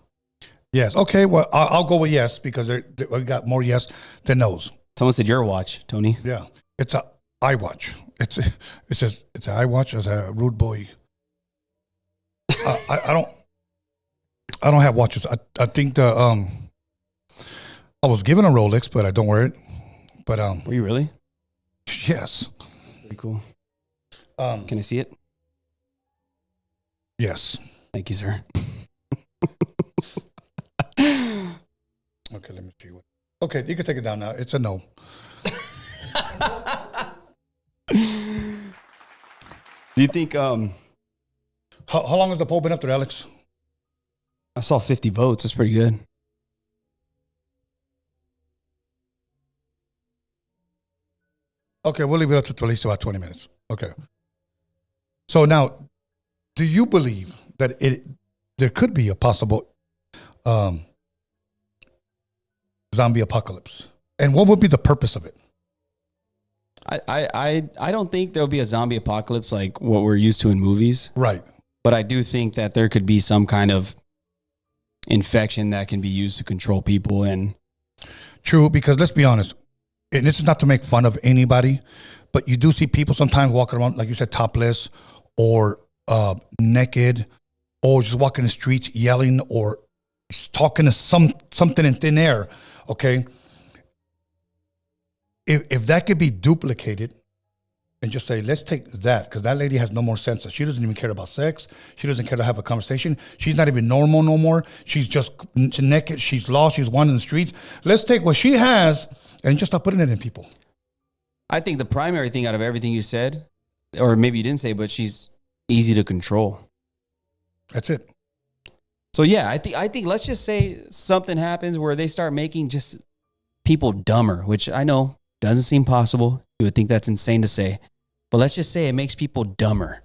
Yes. Okay. Well, I'll go with yes because we got more yes than no's. Someone said your watch, Tony. Yeah. It's a iWatch. It's an iWatch as a rude boy. I don't have watches. I think I was given a Rolex, but I don't wear it. But Were you really? yes. Pretty cool. Can I see it? Yes. Thank you, sir. Okay, let me see. Okay, you can take it down now. It's a no. Do you think How long has the poll been up there, Alex? I saw 50 votes. That's pretty good. Okay, we'll leave it up to at least about 20 minutes. Okay. So now, do you believe that there could be a possible zombie apocalypse? And what would be the purpose of it? I don't think there'll be a zombie apocalypse like what we're used to in movies. Right. But I do think that there could be some kind of infection that can be used to control people. And True, because let's be honest, and this is not to make fun of anybody, but you do see people sometimes walking around, like you said, topless or naked, or just walking the streets yelling or talking to something in thin air. Okay. If that could be duplicated and just say, let's take that, because that lady has no more sense. She doesn't even care about sex. She doesn't care to have a conversation. She's not even normal no more. She's just naked. She's lost. She's wandering the streets. Let's take what she has and just start putting it in people. I think the primary thing out of everything you said, or maybe you didn't say, but she's easy to control. That's it. So yeah, I think let's just say something happens where they start making just people dumber, which I know doesn't seem possible. You would think that's insane to say, but let's just say it makes people dumber.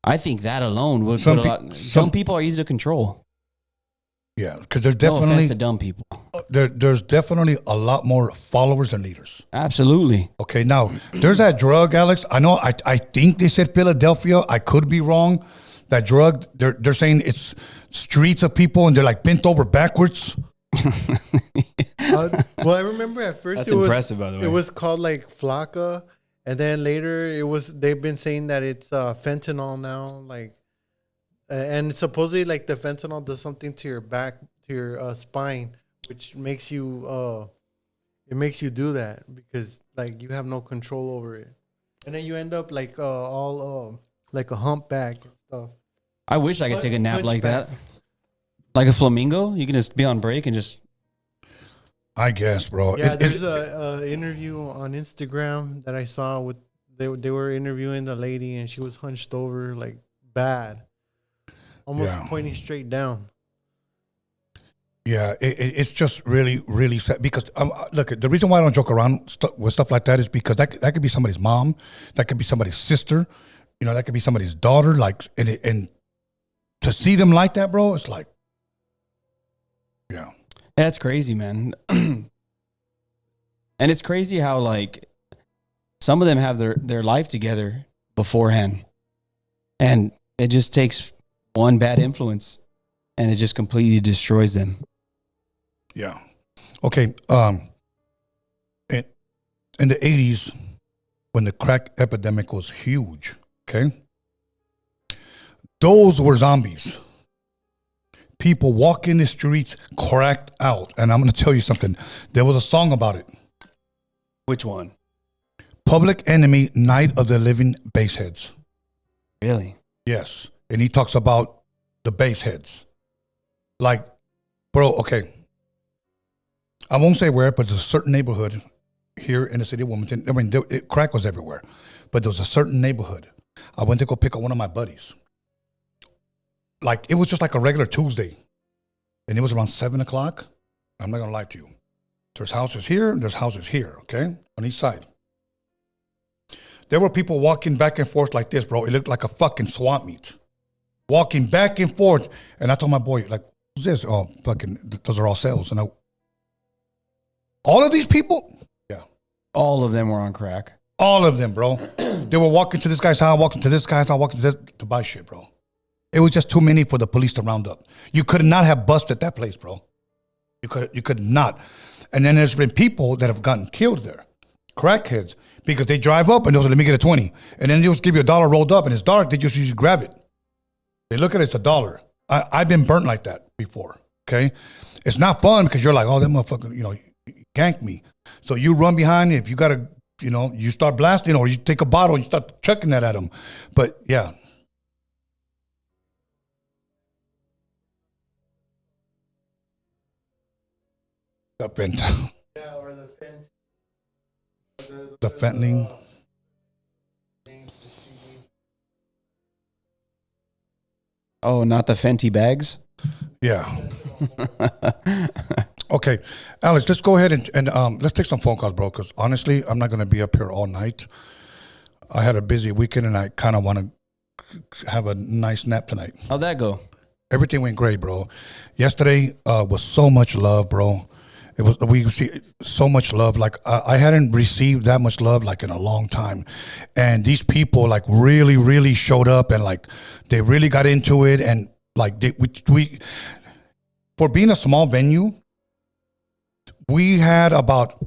I think that alone would put a lot. Some people are easy to control. Yeah, because there's No offense definitely to dumb people. there's definitely a lot more followers than leaders. Absolutely. Okay, now there's that drug, Alex. I know. I think they said Philadelphia. I could be wrong. That drug, they're saying it's streets of people and they're like bent over backwards. Well, I remember at first That's impressive, by the way. It was called like Flocka, and then later they've been saying that it's fentanyl now, like, and supposedly like the fentanyl does something to your back, to your spine, which makes you it makes you do that because like you have no control over it, and then you end up like all like a humpback and stuff. I wish I could take a nap like that. Like a flamingo? You can just be on break and just... I guess, bro. Yeah, there's a interview on Instagram that I saw with they were interviewing the lady and she was hunched over like bad, almost pointing straight down. Yeah, it's just really, really sad because look, the reason why I don't joke around with stuff like that is because that could be somebody's mom, that could be somebody's sister, you know, that could be somebody's daughter. Like, and to see them like that, bro, it's like, yeah. That's crazy, man. And it's crazy how like some of them have their life together beforehand, and it just takes one bad influence and it just completely destroys them. Yeah. Okay. In the 80s, when the crack epidemic was huge, okay, those were zombies. People walking the streets cracked out. And I'm going to tell you something. There was a song about it. Which one? Public Enemy, Night of the Living Bassheads. Really? Yes. And he talks about the bassheads. Like, bro, okay. I won't say where, but there's a certain neighborhood here in the city of Wilmington. I mean, crack was everywhere. But there was a certain neighborhood. I went to go pick up one of my buddies. Like, it was just like a regular Tuesday. And it was around 7 o'clock. I'm not going to lie to you. There's houses here and there's houses here, okay? On each side. There were people walking back and forth like this, bro. It looked like a fucking swamp meet. Walking back and forth. And I told my boy, like, who's this? Oh, fucking, those are all sales. And all of these people? Yeah. All of them were on crack. All of them, bro. They were walking to this guy's house, walking to this guy's house, walking to this to buy shit, bro. It was just too many for the police to round up. You could not have busted that place, bro. You could not. And then there's been people that have gotten killed there, crackheads, because they drive up and they'll say, let me get a 20. And then they'll just give you $1 rolled up and it's dark. They just usually grab it. They look at it, it's $1. I've been burnt like that before, okay? It's not fun because you're like, oh, that motherfucker, you know, you ganked me. So you run behind, if you got to, you know, you start blasting or you take a bottle and you start chucking that at them. But yeah. The fentanyl. Yeah, or the fentanyl. The fentanyl. Oh, not the Fenty bags? Yeah. Okay, Alex, let's go ahead and let's take some phone calls, bro, because honestly, I'm not going to be up here all night. I had a busy weekend, and I kind of want to have a nice nap tonight. How'd that go? Everything went great, bro. Yesterday was so much love, bro. We see so much love. Like I hadn't received that much love like in a long time, and these people like really, really showed up, and like they really got into it, and like we for being a small venue, we had about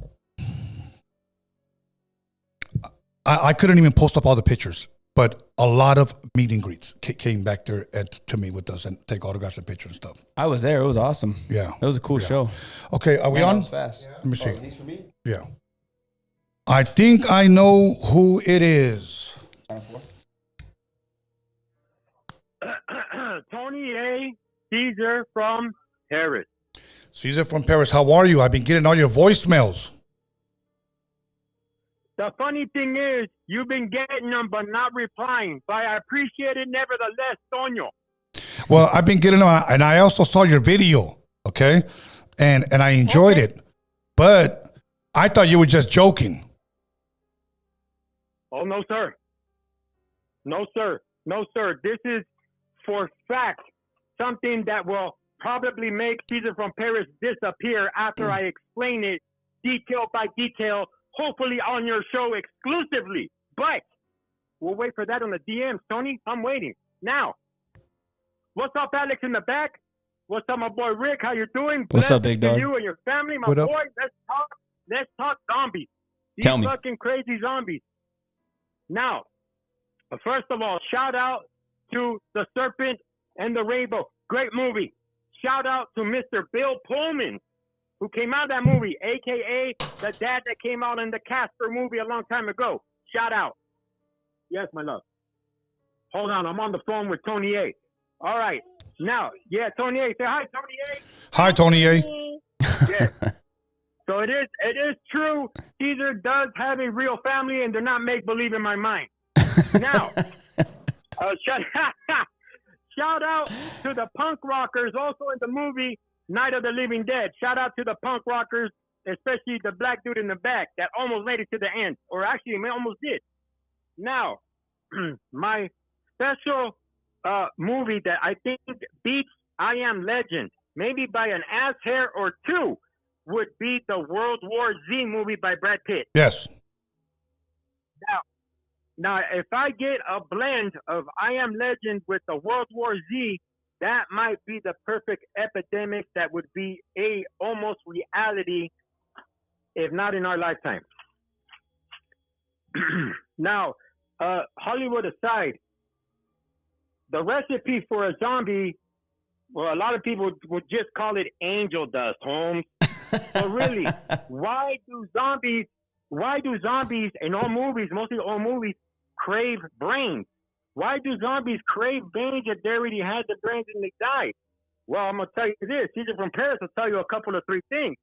I couldn't even post up all the pictures. But a lot of meet and greets came back there to me with us and take autographs and pictures and stuff. I was there. It was awesome. Yeah. It was a cool show. Okay, are we Man, on? that was fast. Let me see. These for me? Yeah. I think I know who it is. Tony A. Caesar from Paris. Caesar from Paris, how are you? I've been getting all your voicemails. The funny thing is, you've been getting them but not replying. But I appreciate it nevertheless, Tonio. Well, I've been getting them, and I also saw your video, okay? And I enjoyed it. But I thought you were just joking. Oh, no, sir. No, sir. No, sir. This is for fact something that will probably make Caesar from Paris disappear after I explain it detail by detail, hopefully on your show exclusively. But we'll wait for that on the DMs, Tony. I'm waiting. Now, what's up, Alex, in the back? What's up, my boy Rick? How you doing? What's up, big dog? You and your family, my What boy. up? Let's talk zombies. These Tell me. fucking crazy zombies. Now, first of all, shout out to The Serpent and the Rainbow. Great movie. Shout out to Mr. Bill Pullman, who came out of that movie, a.k.a. the dad that came out in the Casper movie a long time ago. Shout out. Yes, my love. Hold on. I'm on the phone with Tony A. All right. Now, yeah, Tony A. Say hi, Tony A. Hi, Tony A. Yes. So it is true. Caesar does have a real family, and they're not make-believe in my mind. Now, shout out to the punk rockers also in the movie Night of the Living Dead. Shout out to the punk rockers, especially the black dude in the back that almost made it to the end, or actually almost did. Now, my special movie that I think beats I Am Legend, maybe by an ass hair or two, would be the World War Z movie by Brad Pitt. Yes. Now, if I get a blend of I Am Legend with the World War Z, that might be the perfect epidemic that would be a almost reality, if not in our lifetime. Now, Hollywood aside, the recipe for a zombie, well, a lot of people would just call it angel dust, Holmes. But really, why do zombies in all movies, mostly all movies, crave brains? Why do zombies crave brains if they already had the brains and they died? Well, I'm going to tell you this. Caesar from Paris will tell you a couple of three things.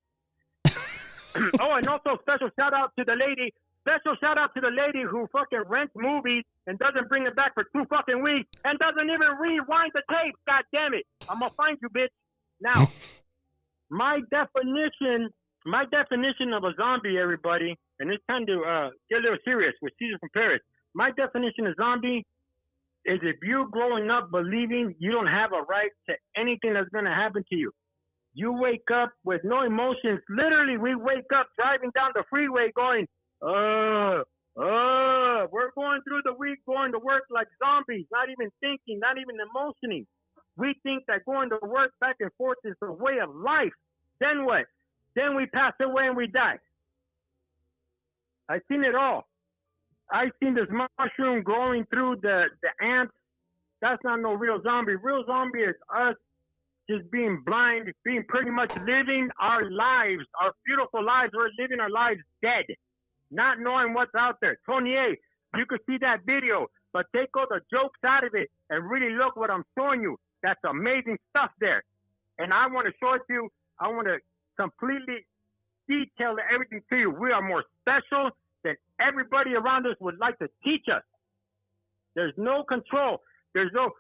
Oh, and also special shout out to the lady who fucking rents movies and doesn't bring it back for 2 fucking weeks and doesn't even rewind the tape. God damn it. I'm going to find you, bitch. Now, my definition of a zombie, everybody, and it's time to get a little serious with Caesar from Paris. My definition of zombie is if you growing up believing you don't have a right to anything that's going to happen to you. You wake up with no emotions. Literally, we wake up driving down the freeway going, we're going through the week, going to work like zombies, not even thinking, not even emotioning. We think that going to work back and forth is a way of life. Then what? Then we pass away and we die. I've seen it all. I've seen this mushroom growing through the ants. That's not no real zombie. Real zombie is us just being blind, being pretty much living our lives, our beautiful lives. We're living our lives dead, not knowing what's out there. Tony A., you could see that video, but take all the jokes out of it and really look what I'm showing you. That's amazing stuff there. And I want to show it to you. I want to completely detail everything to you. We are more special than everybody around us would like to teach us. There's no control.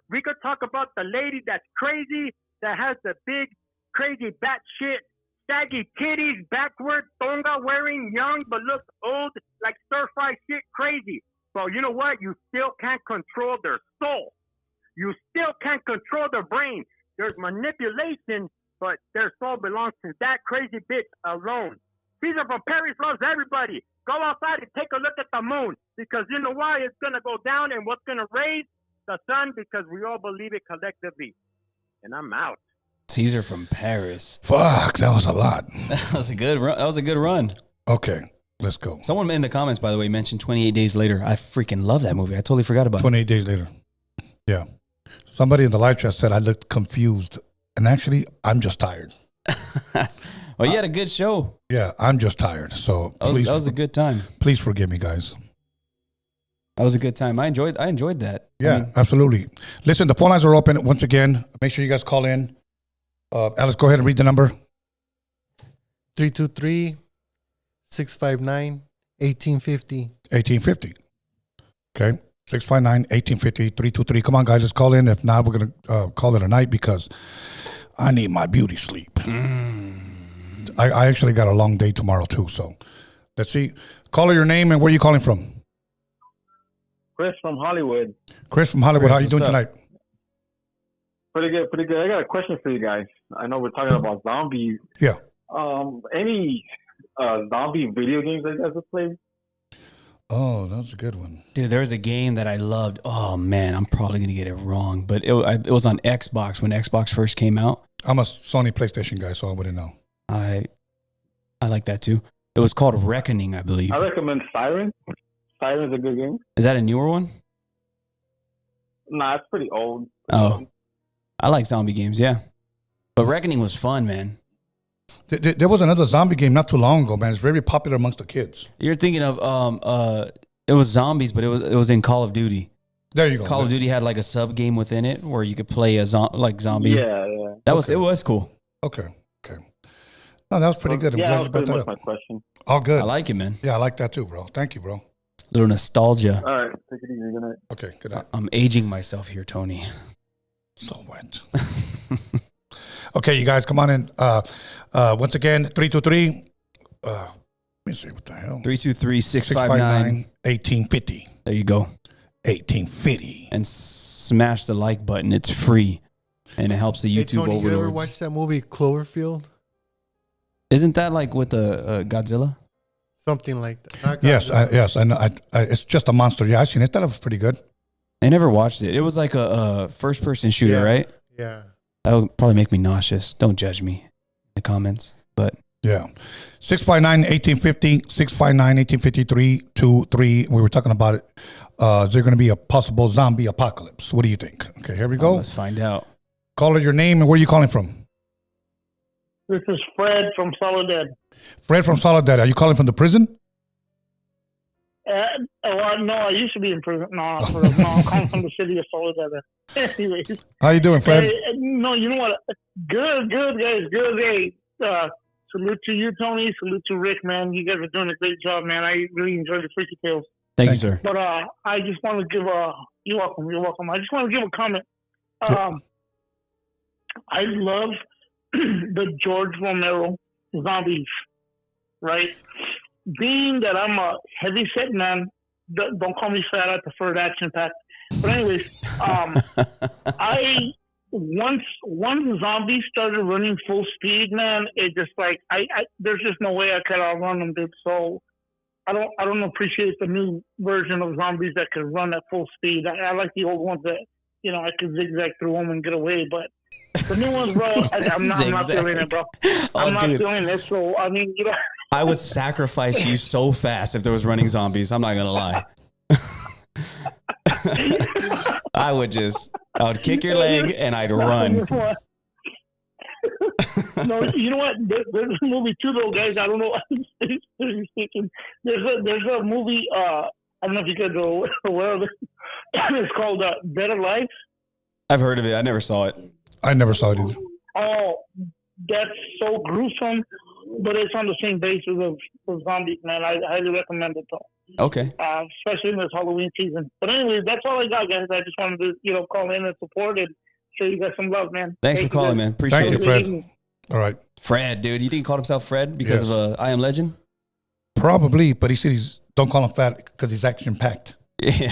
We could talk about the lady that's crazy, that has the big, crazy batshit, saggy titties, backward, tonga wearing, young, but looks old, like stir-fry shit crazy. Well, you know what? You still can't control their soul. You still can't control their brain. There's manipulation, but their soul belongs to that crazy bitch alone. Caesar from Paris loves everybody. Go outside and take a look at the moon, because you know why? It's going to go down, and what's going to raise? The sun, because we all believe it collectively. And I'm out. Caesar from Paris. Fuck, that was a lot. That was a good run. Okay, let's go. Someone in the comments, by the way, mentioned 28 Days Later. I freaking love that movie. I totally forgot about it. 28 days later. Yeah. Somebody in the live chat said I looked confused. And actually, I'm just tired. Well, you had a good show. Yeah, I'm just tired. So That was a good time. please forgive me, guys. That was a good time. I enjoyed that. Yeah, I mean, absolutely. Listen, the phone lines are open once again. Make sure you guys call in. Alice, go ahead and read the number. 323-659-1850. 1850. Okay. 659-1850, 323. Come on, guys, let's call in. If not, we're going to call it a night because I need my beauty sleep. I actually got a long day tomorrow, too. So let's see. Caller, your name and where are you calling from? Chris from Hollywood. Chris from Hollywood. Chris, How are you doing what's tonight? Pretty good, pretty good. I got a question for you guys. I know we're talking about zombies. Yeah. Any zombie video games that you guys have played? Oh, that's a good one. dude, there was a game that I loved. Oh man, I'm probably gonna get it wrong, but it was on Xbox when Xbox first came out. I'm a Sony PlayStation guy, so I wouldn't know. I like that too. It was called Reckoning, I believe. I recommend Siren. Siren's a good game. Is that a newer one? Nah, it's pretty old. Oh, I like zombie games, yeah. But Reckoning was fun, man. There was another zombie game not too long ago, man. It's very popular amongst the kids. You're thinking of it was zombies, but it was in Call of Duty. There you go. Call of Duty had like a sub game within it where you could play a zombie. Yeah, yeah. It was cool. Okay. No, that was pretty good. I'm Yeah, glad that you was brought pretty that much up. my question. All good. I like it, man. Yeah, I like that too, bro. Thank you, bro. Little nostalgia. All right, take it easy. Good night. Okay, good night. I'm aging myself here, Tony. So wet. Okay, you guys, come on in. Once again, 323. Let me see what the hell. 323-659. 1850. There you go. 1850. And smash the like button. It's free. And it helps the Hey, YouTube Tony, you ever overlords. watched that movie Cloverfield? Isn't that like with the Godzilla? Something like that. Not Yes, Godzilla. yes. And it's just a monster. Yeah, I seen it. That was pretty good. I never watched it. It was like a first-person shooter, Yeah. right? Yeah. That would probably make me nauseous. Don't judge me in the comments. But Yeah. 659-1850, 659-1853, We were talking about it. Is there going to be a possible zombie apocalypse? What do you think? Okay, here we go. let's find out. Caller, your name and where are you calling from? This is Fred from Soledad. Fred from Soledad. Are you calling from the prison? Well, no, I used to be in prison. No, I'm calling from the city of Soledad. Anyways. How you doing, Fred? No, you know what? Good, guys. Good. Hey, salute to you, Tony. Salute to Rick, man. You guys are doing a great job, man. I really enjoyed the Freaky Tales. Thank you, sir. But I just want to give you're welcome. I just want to give a comment. I love the George Romero zombies, right? Being that I'm a heavy-set man, don't call me fat. I prefer the action-packed. But anyways, once zombies started running full speed, man, it just like there's just no way I could outrun them, dude. So I don't appreciate the new version of zombies that could run at full speed. I like the old ones that I could zigzag through them and get away, but. The new ones, bro, I'm not feeling it, bro. I'm not feeling it. So, I mean, I would sacrifice you so fast if there was running zombies. I'm not going to lie. I would kick your leg and I'd run. No, you know what? There's a movie too, though, guys. I don't know. There's a movie, I don't know if you guys are aware of it. It's called Better Life. I've heard of it. I never saw it. I never saw it either. Oh, that's so gruesome, but it's on the same basis of zombies, man. I highly recommend it, though. Okay. Especially in this Halloween season. But anyways, that's all I got, guys. I just wanted to, call in and support and show you guys some love, man. Thanks for calling, man. Appreciate Thank it. you, Fred. All right. Fred, dude. You think he called himself Fred because of I Am Legend? Probably, but he said don't call him fat because he's action-packed. Yeah.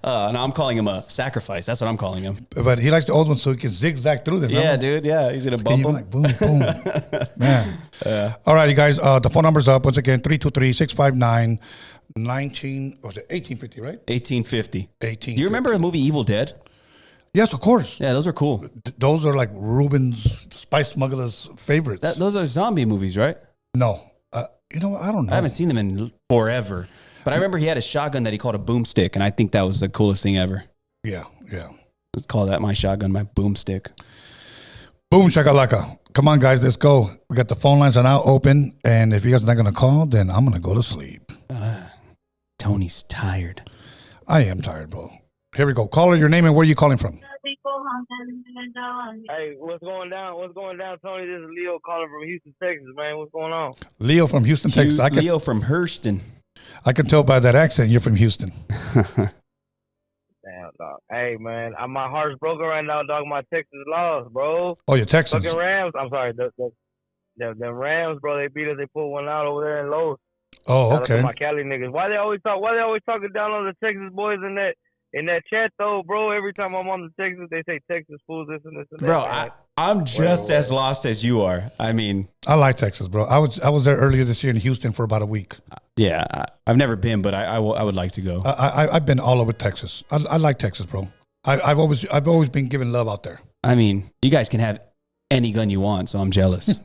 No, I'm calling him a sacrifice. That's what I'm calling him. But he likes the old ones so he can zigzag through them. Yeah, remember? dude. Yeah, he's gonna Can bump you him. like boom, boom, man. All right, you guys. The phone number's up once again: 323-659-1850, right? 1850. 1850. Do you remember the movie Evil Dead? Yes, of course. Yeah, those are cool. Those are like Ruben's Spice Smuggler's favorites. Those are zombie movies, right? No, I don't know. I haven't seen them in forever. But I remember he had a shotgun that he called a boomstick, and I think that was the coolest thing ever. Yeah. Let's call that my shotgun, my boomstick. Boom shakalaka. Come on, guys, let's go. We got the phone lines are now open, and if you guys are not going to call, then I'm going to go to sleep. Tony's tired. I am tired, bro. Here we go. Caller, your name and where are you calling from? Hey, what's going down? What's going down, Tony? This is Leo calling from Houston, Texas, man. What's going on? Leo from Houston, Texas. Leo from Hurston. I can tell by that accent you're from Houston. Damn, dog. Hey, man, my heart's broken right now, dog. My Texas lost, bro. Oh, you're Texans. Fucking Rams. I'm sorry. The Rams, bro. They beat us. They put one out over there in Los. Oh, Shout out okay. to my Cali niggas. Why they always talking down on the Texas boys in that chat though, bro? Every time I'm on the Texas, they say Texas fools this and this and that. Bro, I'm just as lost as you are. I mean, I like Texas, bro. I was there earlier this year in Houston for about a week. Yeah, I've never been, but I would like to go. I've been all over Texas. I like Texas, bro. I've always been giving love out there. I mean, you guys can have any gun you want, so I'm jealous.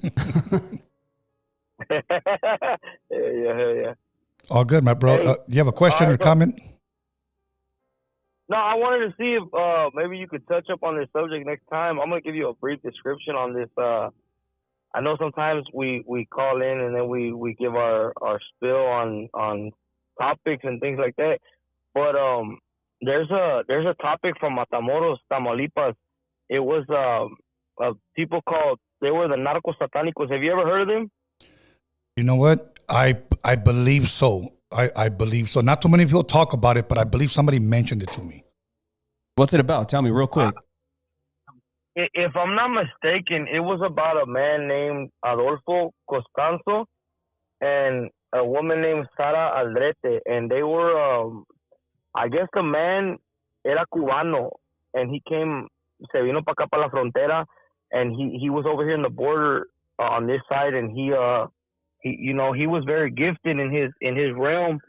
yeah. All good, my bro. Hey, you have a question or comment? No, I wanted to see if maybe you could touch up on this subject next time. I'm gonna give you a brief description on this. I know sometimes we call in and then we give our spill on topics and things like that. But there's a topic from Matamoros, Tamaulipas. It was people called, they were the narcos satánicos. Have you ever heard of them? You know what? I believe so. I believe so. Not too many people talk about it, but I believe somebody mentioned it to me. What's it about? Tell me real quick. If I'm not mistaken, it was about a man named Adolfo Costanzo and a woman named Sara Aldrete. And they were, I guess the man era cubano. And he came, se vino para acá, para la frontera. And he was over here in the border on this side. And he was very gifted in his realm,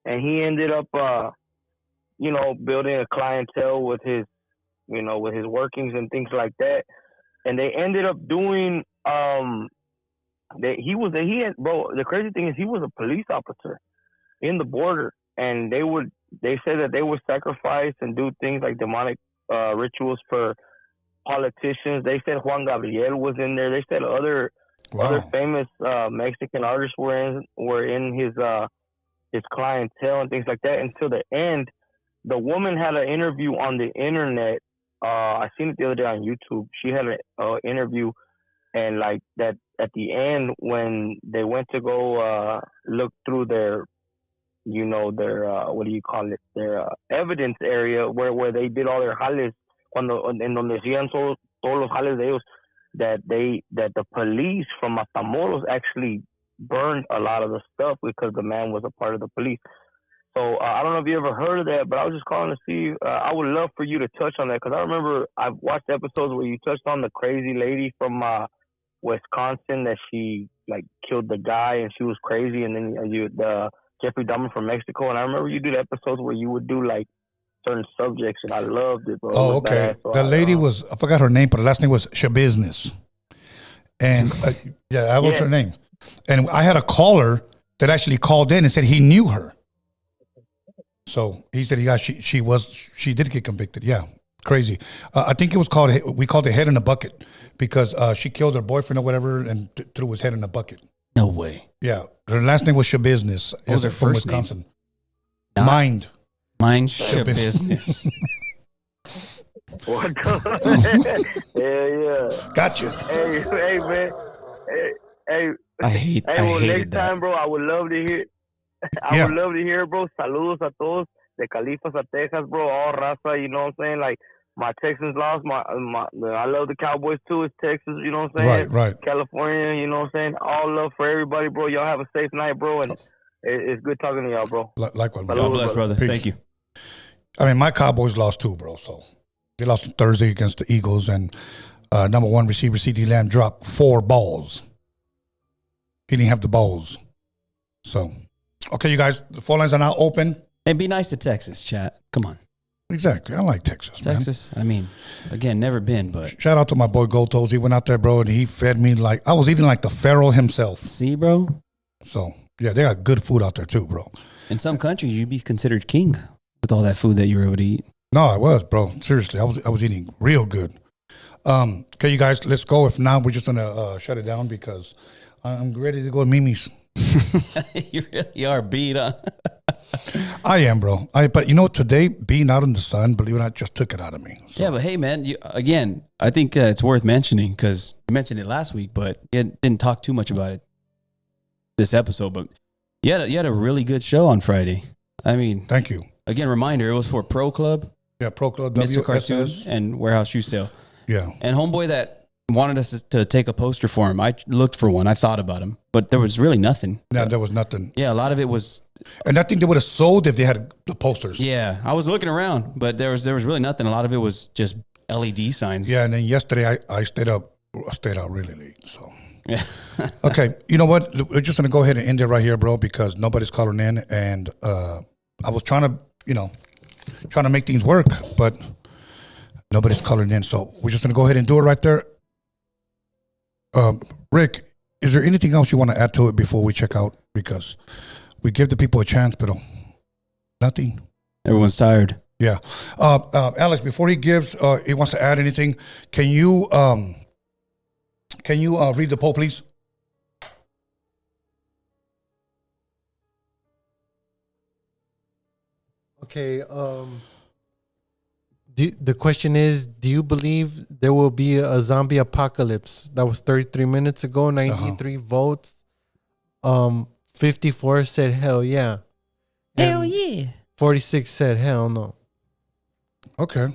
and he ended up, building a clientele with his workings and things like that. And they ended up doing, bro, the crazy thing is he was a police officer in the border, and they said that they would sacrifice and do things like demonic rituals for politicians. They said Juan Gabriel was in there. They said other famous Mexican artists were in his clientele and things like that. Until the end, the woman had an interview on the internet. I seen it the other day on YouTube. She had an interview, and like that at the end when they went to go look through their what do you call it? Their evidence area where they did all their jales, en donde hacían todos los jales de ellos. That the police from Matamoros actually burned a lot of the stuff because the man was a part of the police. So I don't know if you ever heard of that, but I was just calling to see. I would love for you to touch on that because I remember I've watched episodes where you touched on the crazy lady from Wisconsin that she like killed the guy and she was crazy, and then the Jeffrey Dahmer from Mexico, and I remember you did episodes where you would do like certain subjects, and I loved it, bro. Oh, okay. So the lady was, I forgot her name, but her last name was Shabusiness. And that was her name. And I had a caller that actually called in and said he knew her. So he said, she did get convicted. Yeah. Crazy. I think it was we called it head in a bucket because she killed her boyfriend or whatever and threw his head in a bucket. No way. Yeah. Her last name was Shabusiness. What was her from first Wisconsin. name? Mind. Mind your business. What? Yeah. Gotcha. Hey, man. Hey. I hated next that. time, bro, I would love to hear. Would love to hear, bro. Saludos a todos de Califas a Texas, bro. All raza, you know what I'm saying? Like my Texans lost. I love the Cowboys too. It's Texas, you know what I'm saying? Right. California, you know what I'm saying? All love for everybody, bro. Y'all have a safe night, bro. And it's good talking to y'all, bro. Likewise, God bless, brother. Peace. Thank you. I mean, my Cowboys lost too, bro. So they lost on Thursday against the Eagles, and number one receiver CeeDee Lamb dropped 4 balls. He didn't have the balls. So, okay, you guys, the phone lines are now open. And be nice to Texas, chat. Come on. Exactly. I like Texas, man. Texas, I mean, again, never been, but. Shout out to my boy Gold Toes. He went out there, bro, and he fed me like, I was eating like the Pharaoh himself. See, bro? So, yeah, they got good food out there too, bro. In some countries, you'd be considered king with all that food that you were able to eat. No, I was, bro. Seriously, I was eating real good. Okay, you guys, let's go. If not, we're just gonna shut it down because I'm ready to go to Mimi's. You really are beat, huh? I am, bro. But you know, today being out in the sun, believe it or not, just took it out of me. So. Yeah, but hey, man, again, I think it's worth mentioning because you mentioned it last week, but you didn't talk too much about it this episode. But you had a really good show on Friday. I mean, thank you. Again, reminder, it was for Pro Club. Yeah, Pro Club, Mr. Cartoon, and Warehouse Shoe Sale. Yeah. And homeboy that wanted us to take a poster for him. I looked for one. I thought about him, but there was really nothing. Yeah, there was nothing. Yeah, a lot of it was. And I think they would have sold if they had the posters. Yeah, I was looking around, but there was really nothing. A lot of it was just LED signs. Yeah, and then yesterday I stayed out really late. So. Yeah. Okay, you know what? We're just gonna go ahead and end it right here, bro, because nobody's calling in, and I was trying to make things work, but nobody's calling in. So we're just gonna go ahead and do it right there. Rick, is there anything else you want to add to it before we check out? Because we give the people a chance, but nothing. Everyone's tired. Yeah. Alex, before he wants to add anything, can you read the poll, please? Okay. The question is, do you believe there will be a zombie apocalypse? That was 33 minutes ago. 93 votes. 54 said hell yeah. Hell yeah. 46 said hell no. Okay.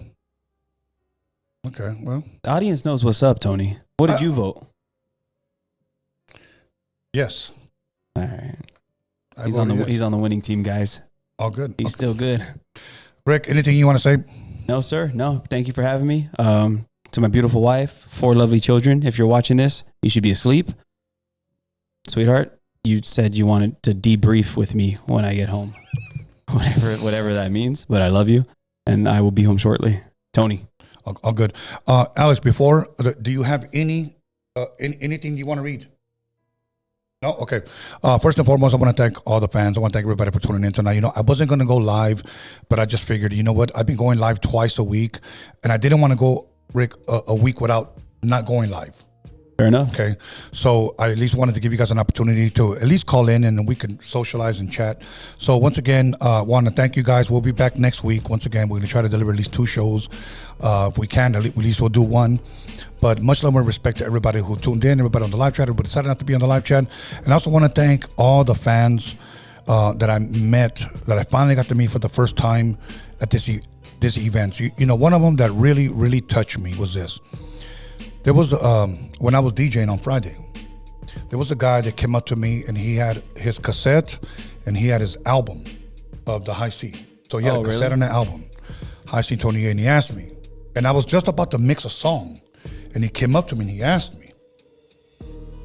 Well, The audience knows what's up, Tony. What did you vote? yes. All right. He's on the winning team, guys. All good. He's still good. Rick, anything you want to say? No, sir. No. Thank you for having me. To my beautiful wife, 4 lovely children. If you're watching this, you should be asleep. Sweetheart, you said you wanted to debrief with me when I get home. Whatever that means. But I love you, and I will be home shortly. Tony. All good. Alex, before, do you have anything you want to read? No? Okay. First and foremost, I want to thank all the fans. I want to thank everybody for tuning in tonight. You know, I wasn't going to go live, but I just figured, you know what? I've been going live twice a week, and I didn't want to go, Rick, a week without not going live. Fair enough. Okay. So I at least wanted to give you guys an opportunity to at least call in and we can socialize and chat. So once again, I want to thank you guys. We'll be back next week. Once again, we're going to try to deliver at least 2 shows. If we can, at least we'll do 1. But much love and respect to everybody who tuned in, everybody on the live chat, everybody decided not to be on the live chat. And I also want to thank all the fans that I met, that I finally got to meet for the first time at this event. So, you know, one of them that really, really touched me was this. There was, when I was DJing on Friday, there was a guy that came up to me and he had his cassette and he had his album of the High C. So he had a cassette and an album, High C Tony A, and he asked me. And I was just about to mix a song and he came up to me and he asked me.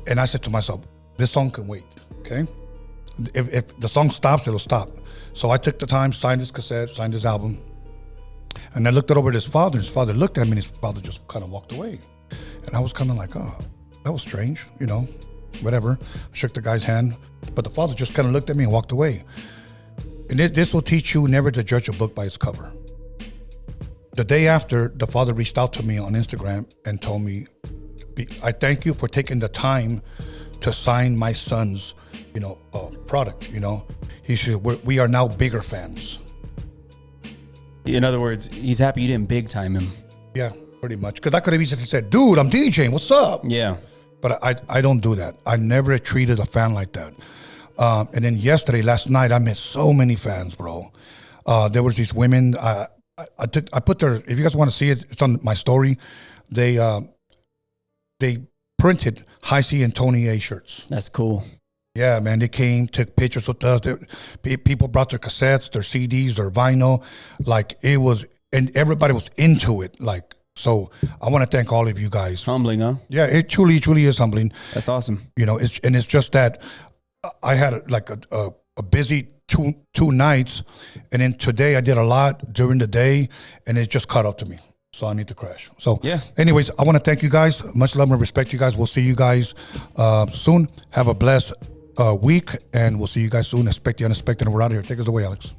And I said to myself, this song can wait, okay? If the song stops, it'll stop. So I took the time, signed his cassette, signed his album. And I looked it over at his father. His father looked at me and his father just kind of walked away. And I was kind of like, oh, that was strange, you know, whatever. I shook the guy's hand, but the father just kind of looked at me and walked away. And this will teach you never to judge a book by its cover. The day after, the father reached out to me on Instagram and told me, I thank you for taking the time to sign my son's, you know, product, you know. He said, we are now bigger fans. In other words, he's happy you didn't big time him. Yeah. Pretty much. Because I could have easily said, dude, I'm DJing. What's up? Yeah. But I don't do that. I never treated a fan like that. And then last night, I met so many fans, bro. There was these women. I put their, if you guys want to see it, it's on my story. They printed High C and Tony A shirts. That's cool. Yeah, man. They came, took pictures with us. People brought their cassettes, their CDs, their vinyl. Like it was, and everybody was into it. Like, so I want to thank all of you guys. Humbling, huh? Yeah, it truly is humbling. That's awesome. You know, it's just that I had like a busy two nights, and then today I did a lot during the day, and it just caught up to me. So I need to crash. So yeah. Anyways, I want to thank you guys. Much love and respect, you guys. We'll see you guys soon. Have a blessed week, and we'll see you guys soon. Expect the unexpected. And we're out of here. Take us away, Alex.